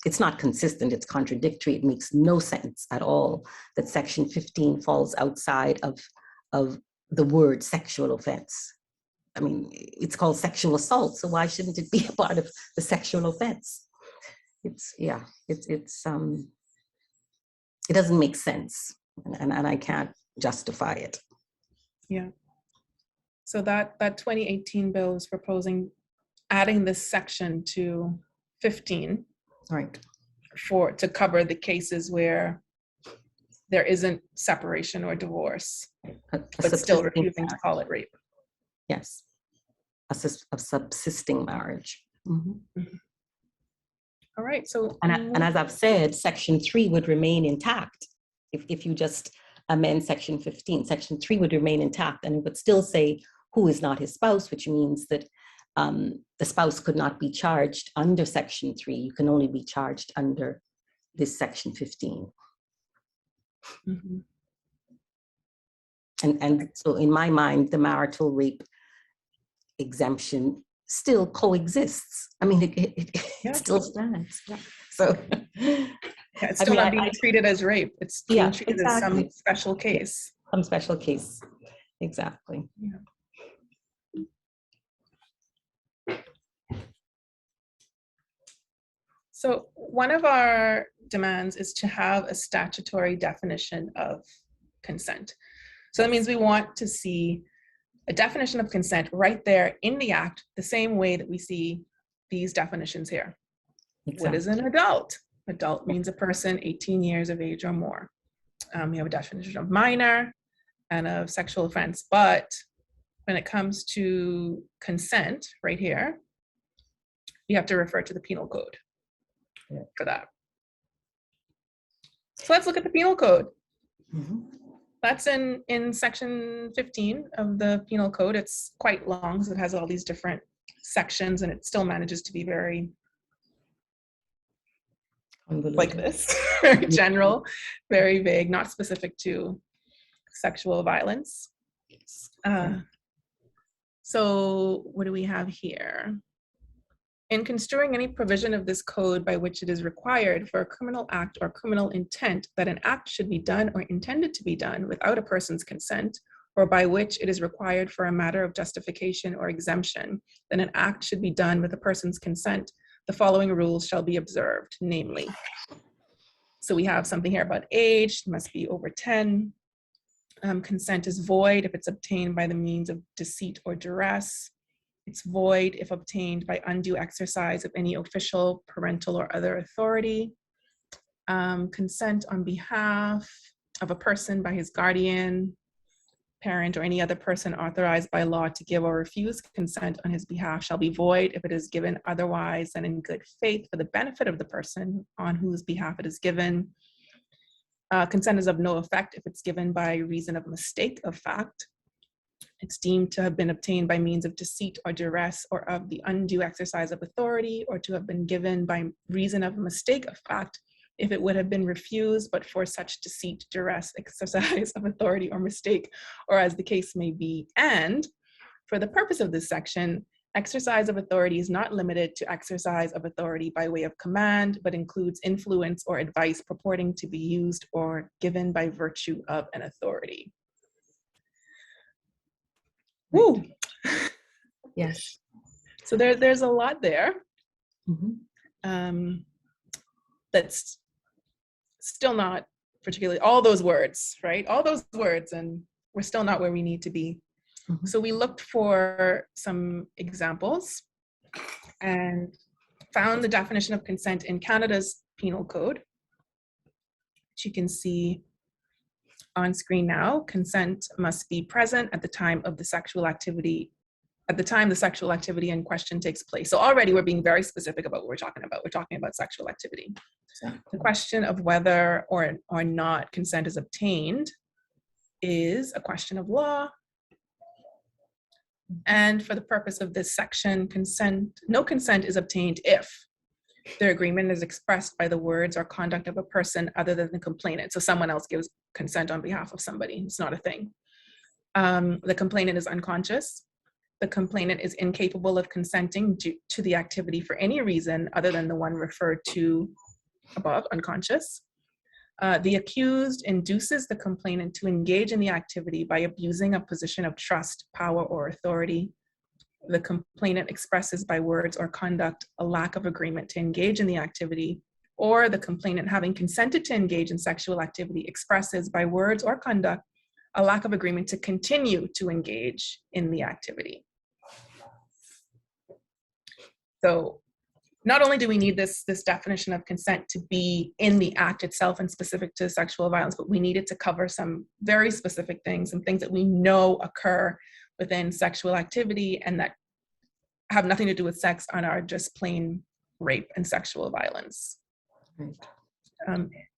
it's not consistent, it's contradictory. It makes no sense at all that section 15 falls outside of the word sexual offense. I mean, it's called sexual assault, so why shouldn't it be a part of the sexual offense? It doesn't make sense, and I can't justify it. Yeah. So that 2018 bill is proposing adding this section to 15, Right. to cover the cases where there isn't separation or divorce, but still refusing to call it rape. Yes, a subsisting marriage. All right, so. And as I've said, section 3 would remain intact. If you just amend section 15, section 3 would remain intact, and it would still say who is not his spouse, which means that the spouse could not be charged under section 3. You can only be charged under this section 15. And so in my mind, the marital rape exemption still coexists. I mean, it still stands. Yeah. So it's still not being treated as rape. It's being treated as some special case. Some special case, exactly. Yeah. So one of our demands is to have a statutory definition of consent. So that means we want to see a definition of consent right there in the act, the same way that we see these definitions here. Exactly. What is an adult? Adult means a person 18 years of age or more. We have a definition of minor and of sexual offense, but when it comes to consent right here, you have to refer to the penal code for that. So let's look at the penal code. That's in section 15 of the penal code. It's quite long, so it has all these different sections, and it still manages to be very like this, very general, very vague, not specific to sexual violence. So what do we have here? In construing any provision of this code by which it is required for a criminal act or criminal intent that an act should be done or intended to be done without a person's consent, or by which it is required for a matter of justification or exemption, then an act should be done with a person's consent, the following rules shall be observed, namely. So we have something here about age, must be over 10. Consent is void if it's obtained by the means of deceit or duress. It's void if obtained by undue exercise of any official, parental, or other authority. Consent on behalf of a person by his guardian, parent, or any other person authorized by law to give or refuse consent on his behalf shall be void if it is given otherwise than in good faith for the benefit of the person on whose behalf it is given. Consent is of no effect if it's given by reason of mistake of fact. It's deemed to have been obtained by means of deceit or duress or of the undue exercise of authority, or to have been given by reason of mistake of fact if it would have been refused but for such deceit, duress, exercise of authority or mistake, or as the case may be. And for the purpose of this section, exercise of authority is not limited to exercise of authority by way of command, but includes influence or advice purporting to be used or given by virtue of an authority. Woo! Yes. So there's a lot there. That's still not particularly all those words, right? All those words, and we're still not where we need to be. So we looked for some examples and found the definition of consent in Canada's penal code, which you can see on screen now. Consent must be present at the time of the sexual activity, at the time the sexual activity in question takes place. So already we're being very specific about what we're talking about. We're talking about sexual activity. The question of whether or not consent is obtained is a question of law. And for the purpose of this section, no consent is obtained if the agreement is expressed by the words or conduct of a person other than the complainant. So someone else gives consent on behalf of somebody. It's not a thing. The complainant is unconscious. The complainant is incapable of consenting to the activity for any reason other than the one referred to above, unconscious. The accused induces the complainant to engage in the activity by abusing a position of trust, power, or authority. The complainant expresses by words or conduct a lack of agreement to engage in the activity, or the complainant, having consented to engage in sexual activity, expresses by words or conduct a lack of agreement to continue to engage in the activity. So not only do we need this definition of consent to be in the act itself and specific to sexual violence, but we need it to cover some very specific things, some things that we know occur within sexual activity and that have nothing to do with sex and are just plain rape and sexual violence. Right.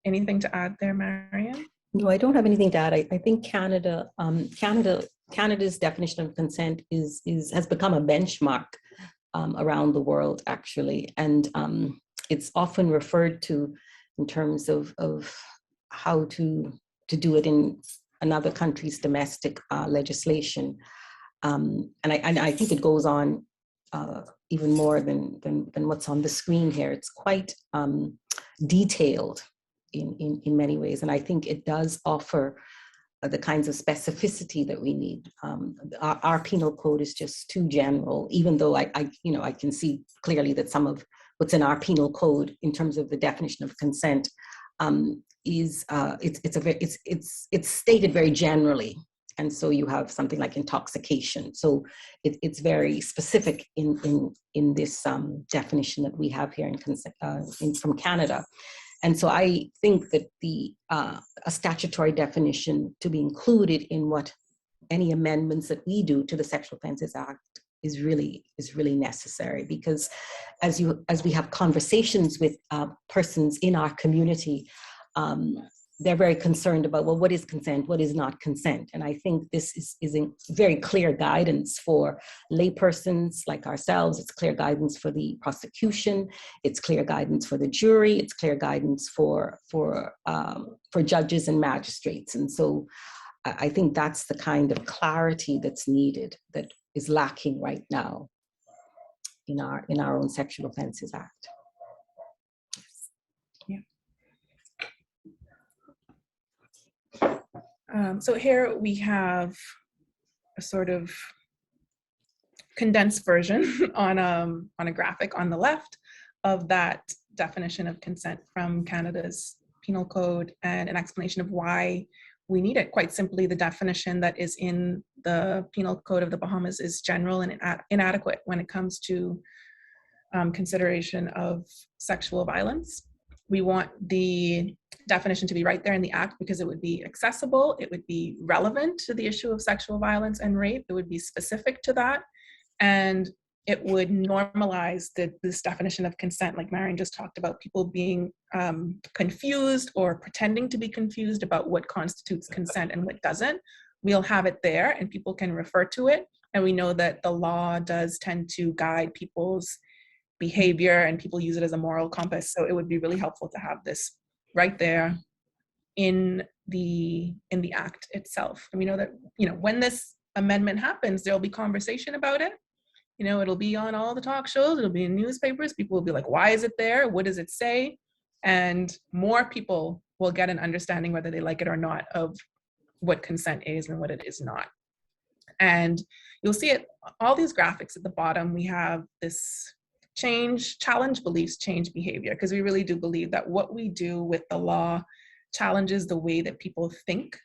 Anything to add there, Marion? No, I don't have anything to add. I think Canada's definition of consent has become a benchmark around the world, actually, and it's often referred to in terms of how to do it in another country's domestic legislation, and I think it goes on even more than what's on the screen here. It's quite detailed in many ways, and I think it does offer the kinds of specificity that we need. Our penal code is just too general, even though I can see clearly that some of what's in our penal code in terms of the definition of consent is it's stated very generally. And so you have something like intoxication. So it's very specific in this definition that we have here from Canada. And so I think that a statutory definition to be included in what any amendments that we do to the Sexual Offences Act is really necessary, because as we have conversations with persons in our community, they're very concerned about, well, what is consent? What is not consent? And I think this is a very clear guidance for laypersons like ourselves. It's clear guidance for the prosecution. It's clear guidance for the jury. It's clear guidance for judges and magistrates. And so I think that's the kind of clarity that's needed, that is lacking right now in our own Sexual Offences Act. So here we have a sort of condensed version on a graphic on the left of that definition of consent from Canada's Penal Code, and an explanation of why we need it. Quite simply, the definition that is in the Penal Code of the Bahamas is general and inadequate when it comes to consideration of sexual violence. We want the definition to be right there in the Act because it would be accessible, it would be relevant to the issue of sexual violence and rape, it would be specific to that, and it would normalize this definition of consent, like Marion just talked about, people being confused or pretending to be confused about what constitutes consent and what doesn't. We'll have it there and people can refer to it, and we know that the law does tend to guide people's behavior and people use it as a moral compass, so it would be really helpful to have this right there in the Act itself. And we know that, when this amendment happens, there'll be conversation about it. It'll be on all the talk shows, it'll be in newspapers, people will be like, why is it there? What does it say? And more people will get an understanding, whether they like it or not, of what consent is and what it is not. And you'll see it, all these graphics at the bottom, we have this challenge beliefs, change behavior, because we really do believe that what we do with the law challenges the way that people think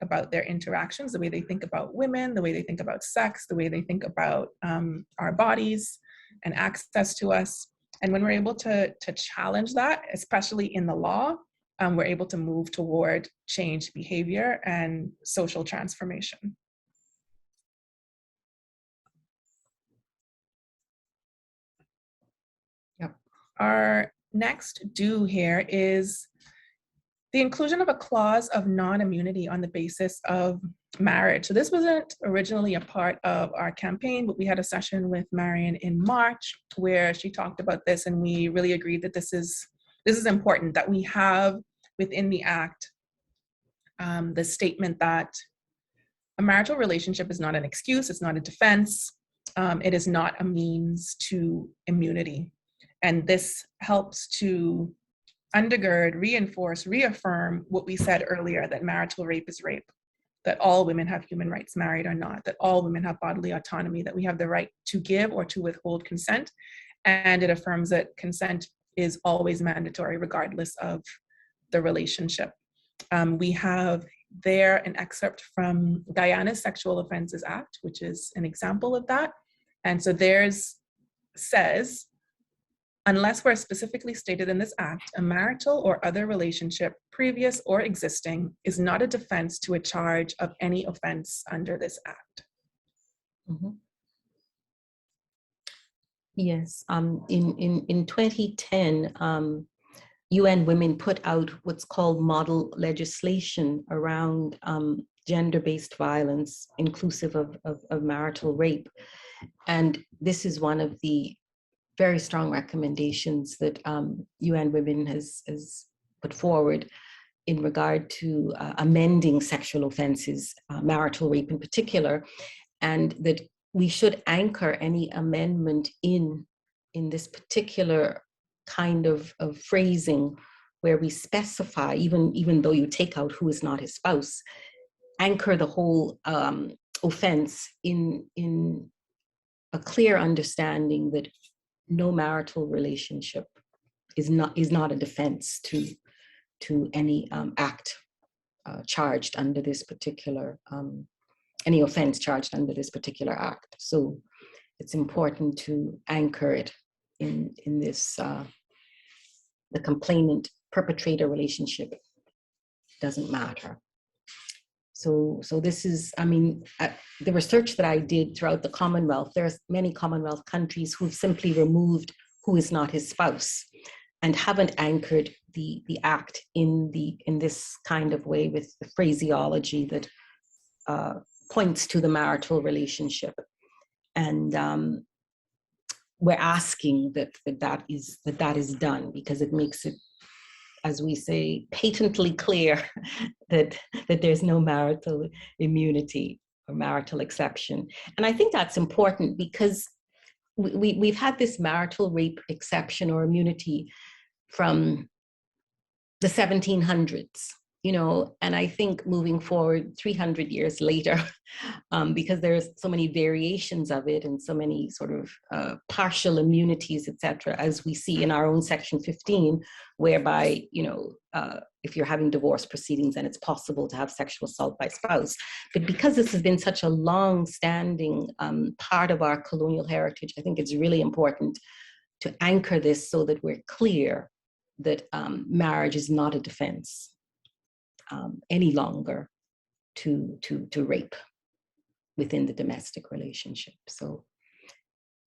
about their interactions, the way they think about women, the way they think about sex, the way they think about our bodies and access to us. And when we're able to challenge that, especially in the law, we're able to move toward change behavior and social transformation. Yep. Our next do here is the inclusion of a clause of non-immunity on the basis of marriage. So this wasn't originally a part of our campaign, but we had a session with Marion in March where she talked about this, and we really agreed that this is important, that we have within the Act the statement that a marital relationship is not an excuse, it's not a defense, it is not a means to immunity. And this helps to undergird, reinforce, reaffirm what we said earlier, that marital rape is rape, that all women have human rights, married or not, that all women have bodily autonomy, that we have the right to give or to withhold consent. And it affirms that consent is always mandatory regardless of the relationship. We have there an excerpt from Guyana's Sexual Offences Act, which is an example of that. And so theirs says, unless where specifically stated in this act, a marital or other relationship, previous or existing, is not a defense to a charge of any offense under this act. Mm-hmm. Yes, in 2010, UN Women put out what's called model legislation around gender-based violence, inclusive of marital rape. And this is one of the very strong recommendations that UN Women has put forward in regard to amending sexual offenses, marital rape in particular, and that we should anchor any amendment in this particular kind of phrasing where we specify, even though you take out who is not his spouse, anchor the whole offense in a clear understanding that no marital relationship is not a defense to any act charged under this particular any offense charged under this particular act. So it's important to anchor it in this the complainant perpetrator relationship doesn't matter. So this is, I mean, the research that I did throughout the Commonwealth, there's many Commonwealth countries who've simply removed who is not his spouse and haven't anchored the act in this kind of way with the phraseology that points to the marital relationship. And we're asking that is done, because it makes it, as we say, patently clear that there's no marital immunity or marital exception. And I think that's important because we've had this marital rape exception or immunity from the 1700s, and I think moving forward 300 years later, because there's so many variations of it and so many sort of partial immunities, etc., as we see in our own Section 15, whereby, if you're having divorce proceedings, then it's possible to have sexual assault by spouse. But because this has been such a long-standing part of our colonial heritage, I think it's really important to anchor this so that we're clear that marriage is not a defense any longer to rape within the domestic relationship. So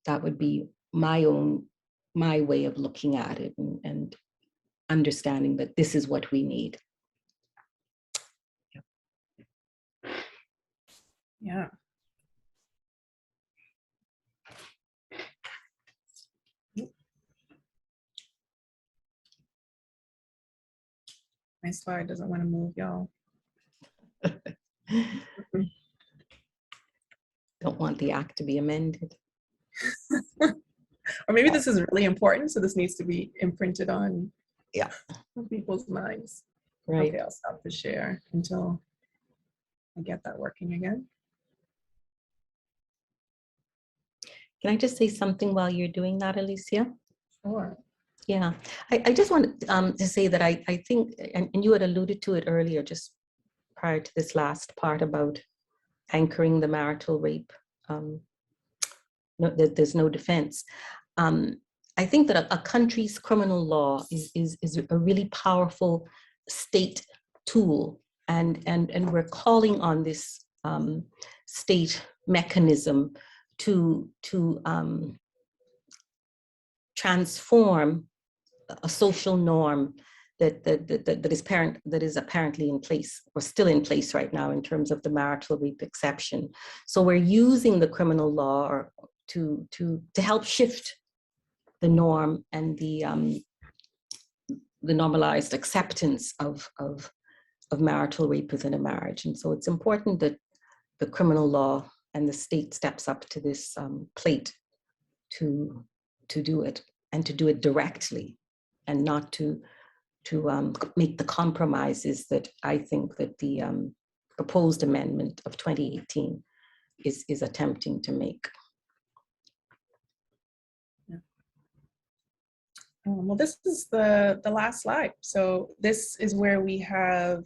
that would be my way of looking at it and understanding that this is what we need. Yeah. My slide doesn't want to move, y'all. Don't want the act to be amended. Or maybe this is really important, so this needs to be imprinted on people's minds. Right. Okay, I'll stop the share until I get that working again. Can I just say something while you're doing that, Alicia? Sure. Yeah, I just wanted to say that I think, and you had alluded to it earlier, just prior to this last part about anchoring the marital rape, that there's no defense. I think that a country's criminal law is a really powerful state tool, and we're calling on this state mechanism to transform a social norm that is apparently in place, or still in place right now, in terms of the marital rape exception. So we're using the criminal law to help shift the norm and the normalized acceptance of marital rape within a marriage. And so it's important that the criminal law and the state steps up to this plate to do it, and to do it directly, and not to make the compromises that I think that the proposed amendment of 2018 is attempting to make. Yeah. Well, this is the last slide. So this is where we have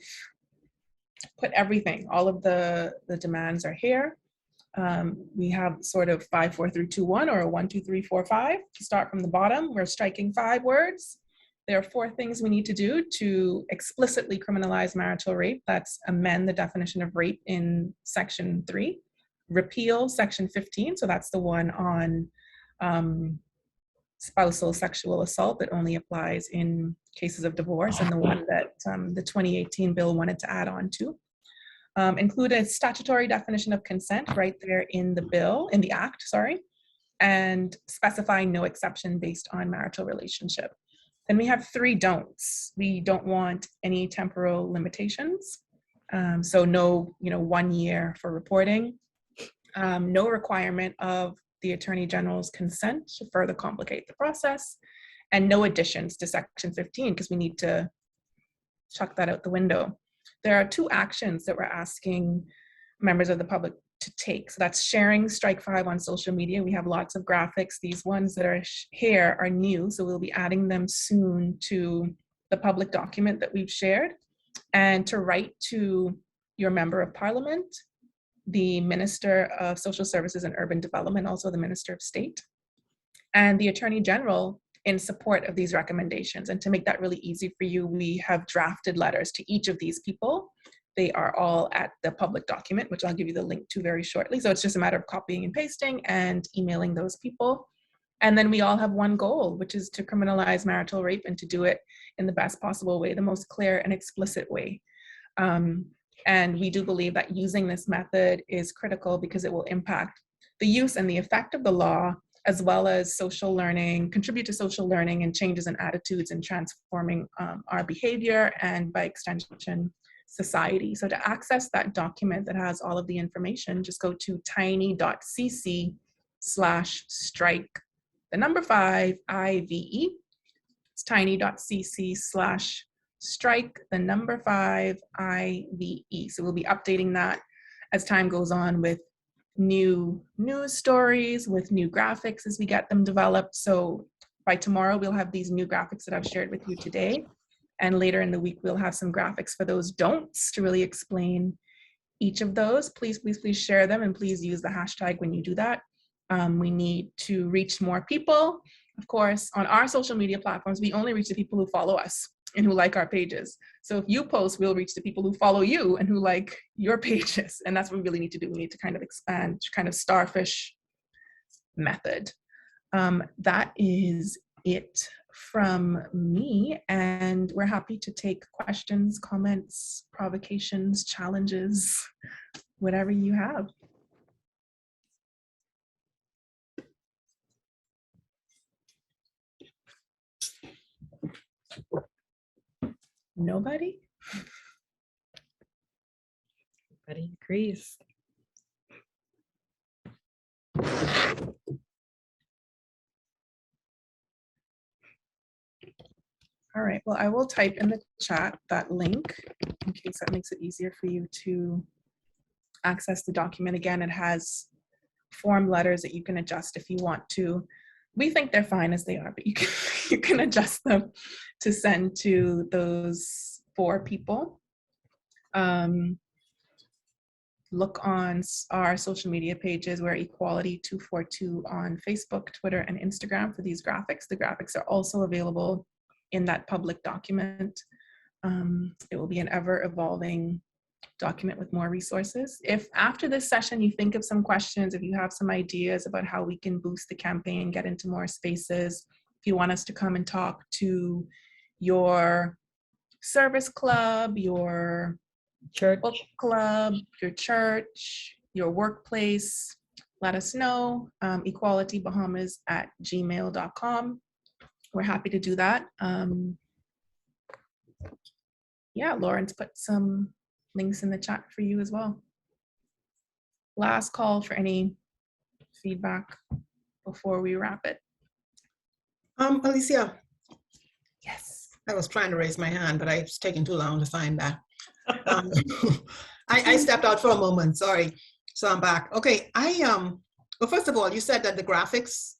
put everything. All of the demands are here. We have sort of 5, 4, 3, 2, 1, or a 1, 2, 3, 4, 5. To start from the bottom, we're striking 5 words. There are 4 things we need to do to explicitly criminalize marital rape. That's amend the definition of rape in Section 3, repeal Section 15, so that's the one on spousal sexual assault that only applies in cases of divorce, and the one that the 2018 bill wanted to add on to. Include a statutory definition of consent right there in the bill, in the act, sorry, and specify no exception based on marital relationship. Then we have 3 don'ts. We don't want any temporal limitations. So no, 1 year for reporting. No requirement of the Attorney General's consent to further complicate the process, and no additions to Section 15, because we need to chuck that out the window. There are 2 actions that we're asking members of the public to take. So that's sharing Strike 5 on social media. We have lots of graphics. These ones that are here are new, so we'll be adding them soon to the public document that we've shared. And to write to your member of parliament, the Minister of Social Services and Urban Development, also the Minister of State, and the Attorney General in support of these recommendations. And to make that really easy for you, we have drafted letters to each of these people. They are all at the public document, which I'll give you the link to very shortly. So it's just a matter of copying and pasting and emailing those people. And then we all have one goal, which is to criminalize marital rape, and to do it in the best possible way, the most clear and explicit way. And we do believe that using this method is critical because it will impact the use and the effect of the law, as well as social learning, contribute to social learning and changes in attitudes and transforming our behavior, and by extension, society. So to access that document that has all of the information, just go to tiny.cc/strike, the number 5 IVE. It's tiny.cc/strike, the number 5 IVE. So we'll be updating that as time goes on with new news stories, with new graphics as we get them developed. So by tomorrow, we'll have these new graphics that I've shared with you today. And later in the week, we'll have some graphics for those don'ts to really explain each of those. Please, please, please share them, and please use the hashtag when you do that. We need to reach more people. Of course, on our social media platforms, we only reach the people who follow us and who like our pages. So if you post, we'll reach the people who follow you and who like your pages. And that's what we really need to do. We need to kind of expand, kind of starfish method. That is it from me, and we're happy to take questions, comments, provocations, challenges, whatever you have. Nobody? Everybody agrees. All right, well, I will type in the chat that link in case that makes it easier for you to access the document. Again, it has form letters that you can adjust if you want to. We think they're fine as they are, but you can adjust them to send to those 4 people. Look on our social media pages. We're Equality242 on Facebook, Twitter, and Instagram for these graphics. The graphics are also available in that public document. It will be an ever-evolving document with more resources. If after this session you think of some questions, if you have some ideas about how we can boost the campaign, get into more spaces, if you want us to come and talk to your service club, your Church. book club, your church, your workplace, let us know. equalitybahamas@gmail.com. We're happy to do that. Yeah, Lauren's put some links in the chat for you as well. Last call for any feedback before we wrap it. Alicia, Yes. I was trying to raise my hand, but it's taking too long to find that. I stepped out for a moment, sorry. So I'm back. Okay, well, first of all, you said that the graphics,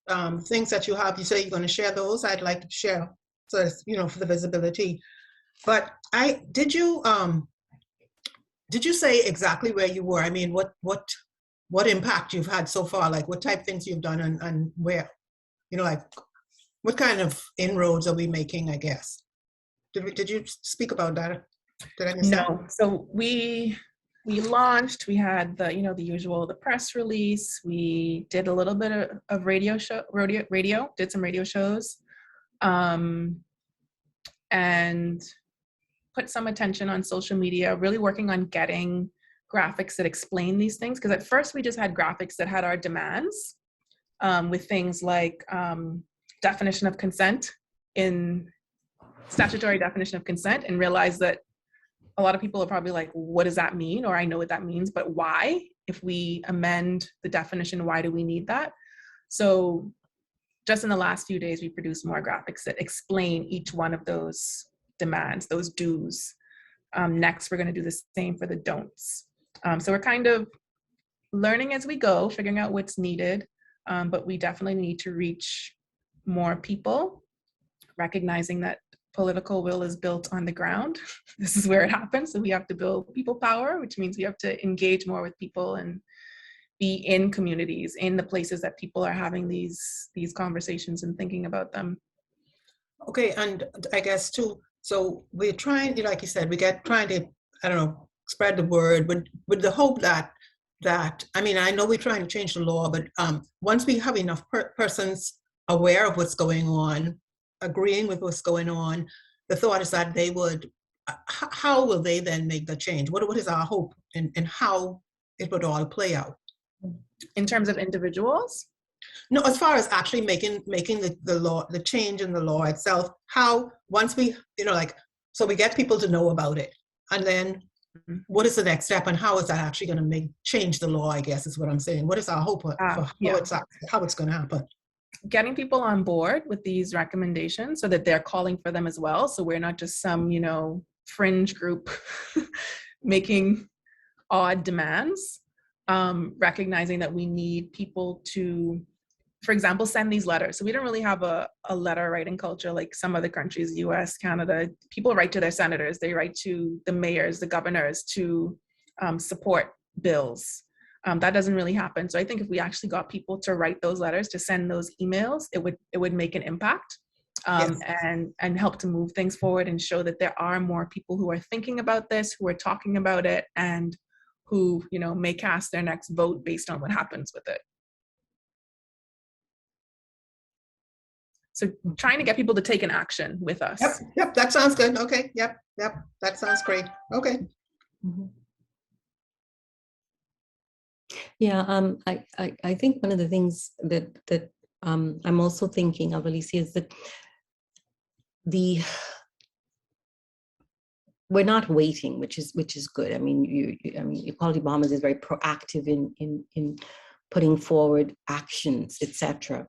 things that you have, you say you're going to share those. I'd like to share, so it's, for the visibility. But did you say exactly where you were? I mean, what impact you've had so far? Like what type of things you've done and where, like what kind of inroads are we making, I guess? Did you speak about that? Did I miss that? No. So we launched, we had the usual, the press release. We did a little bit of radio, did some radio shows, and put some attention on social media, really working on getting graphics that explain these things. Because at first we just had graphics that had our demands with things like definition of consent, in statutory definition of consent, and realized that a lot of people are probably like, what does that mean? Or I know what that means, but why? If we amend the definition, why do we need that? So just in the last few days, we produced more graphics that explain each one of those demands, those do's. Next, we're going to do the same for the don'ts. So we're kind of learning as we go, figuring out what's needed, but we definitely need to reach more people, recognizing that political will is built on the ground. This is where it happens. So we have to build people power, which means we have to engage more with people and be in communities, in the places that people are having these conversations and thinking about them. Okay, and I guess too, so we're trying, like you said, trying to, I don't know, spread the word with the hope that, I mean, I know we're trying to change the law, but once we have enough persons aware of what's going on, agreeing with what's going on, the thought is that they would, how will they then make the change? What is our hope and how it would all play out? In terms of individuals? No, as far as actually making the law, the change in the law itself, how once we, so we get people to know about it, and then what is the next step and how is that actually going to change the law, I guess is what I'm saying. What is our hope for how it's going to happen? Getting people on board with these recommendations so that they're calling for them as well. So we're not just some, fringe group making odd demands, recognizing that we need people to, for example, send these letters. So we don't really have a letter writing culture like some other countries, US, Canada. People write to their senators, they write to the mayors, the governors to support bills. That doesn't really happen. So I think if we actually got people to write those letters, to send those emails, it would make an impact, Yes. and help to move things forward and show that there are more people who are thinking about this, who are talking about it, and who, may cast their next vote based on what happens with it. So trying to get people to take an action with us. Yep, that sounds good. Okay, yep, that sounds great. Okay. Mm-hmm. Yeah, I think one of the things that I'm also thinking of, Alicia, is that we're not waiting, which is good. I mean, Equality Bahamas is very proactive in putting forward actions, etc.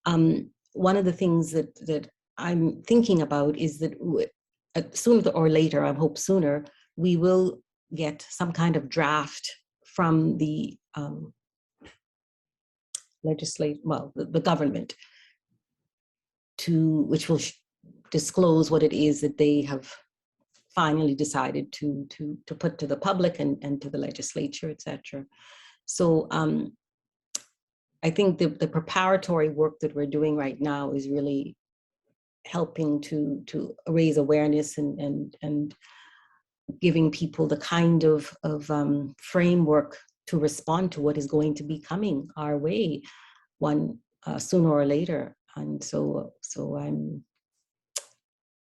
One of the things that I'm thinking about is that sooner or later, I hope sooner, we will get some kind of draft from the the government, which will disclose what it is that they have finally decided to put to the public and to the legislature, etc. So I think the preparatory work that we're doing right now is really helping to raise awareness and giving people the kind of framework to respond to what is going to be coming our way sooner or later. And so I'm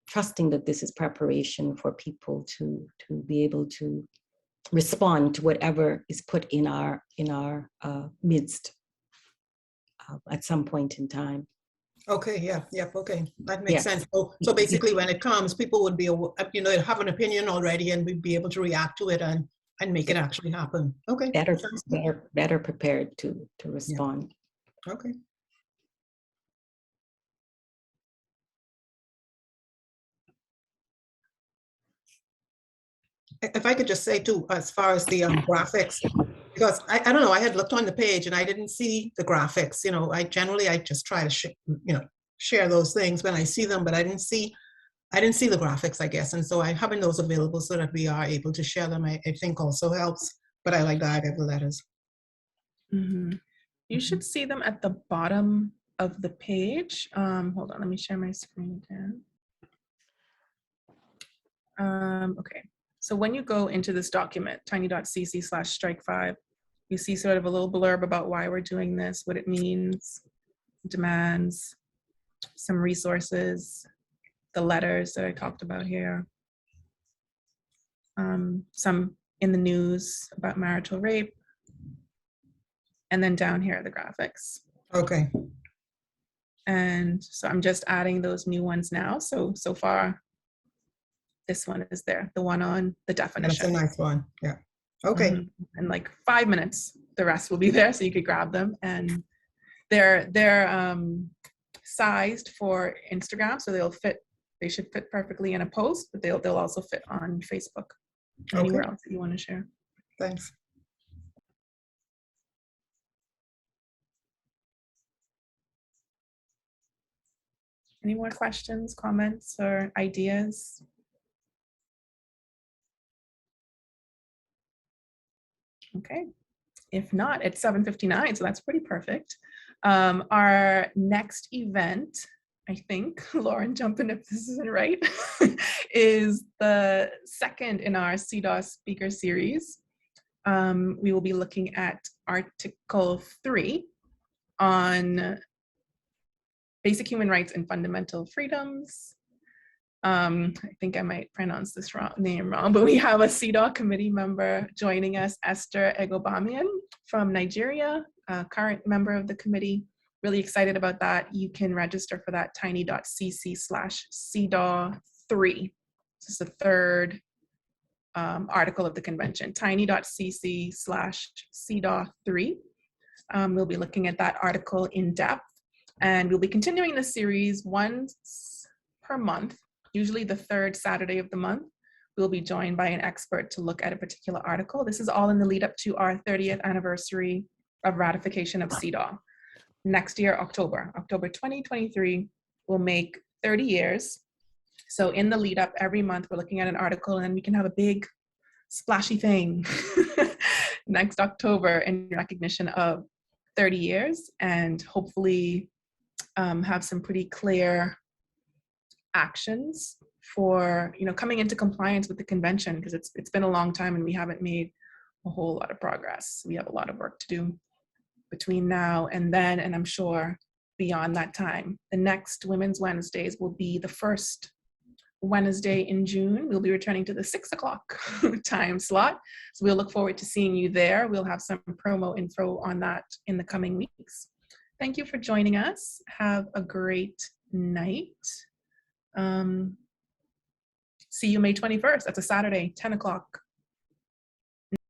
trusting that this is preparation for people to be able to respond to whatever is put in our midst at some point in time. Okay, yeah, okay, that makes sense. So basically, when it comes, people would be, have an opinion already, and we'd be able to react to it and make it actually happen. Okay, better prepared to respond. Yeah. Okay. If I could just say too, as far as the graphics, because I don't know, I had looked on the page and I didn't see the graphics. I just try to share those things when I see them, but I didn't see the graphics, I guess. And so having those available so that we are able to share them, I think also helps. But I like the idea of the letters. Mm-hmm. You should see them at the bottom of the page. Hold on, let me share my screen again. Okay. So when you go into this document, tiny.cc/strike5, you see sort of a little blurb about why we're doing this, what it means, demands, some resources, the letters that I talked about here, some in the news about marital rape, and then down here are the graphics. Okay. And so I'm just adding those new ones now. So far, this one is there, the one on the definition. That's a nice one, yeah. Okay. In like 5 minutes, the rest will be there, so you could grab them. And they're sized for Instagram, so they should fit perfectly in a post, but they'll also fit on Facebook, anywhere else that you want to share. Thanks. Any more questions, comments, or ideas? Okay, if not, it's 7:59, so that's pretty perfect. Our next event, I think, Lauren, jump in if this isn't right, is the second in our CDAW speaker series. We will be looking at Article 3 on basic human rights and fundamental freedoms. I think I might pronounce this name wrong, but we have a CDAW committee member joining us, Esther Egobamian from Nigeria, a current member of the committee. Really excited about that. You can register for that tiny.cc/CDAW3. This is the third article of the convention, tiny.cc/CDAW3. We'll be looking at that article in depth, and we'll be continuing the series once per month. Usually the third Saturday of the month, we'll be joined by an expert to look at a particular article. This is all in the lead up to our 30th anniversary of ratification of CDAW. Next year, October 2023, will make 30 years. So in the lead up, every month we're looking at an article, and then we can have a big splashy thing next October in recognition of 30 years, and hopefully have some pretty clear actions for coming into compliance with the convention, because it's been a long time and we haven't made a whole lot of progress. We have a lot of work to do between now and then, and I'm sure beyond that time. The next Women's Wednesdays will be the first Wednesday in June. We'll be returning to the 6 o'clock time slot, so we'll look forward to seeing you there. We'll have some promo info on that in the coming weeks. Thank you for joining us. Have a great night. See you May 21st. That's a Saturday, 10 o'clock.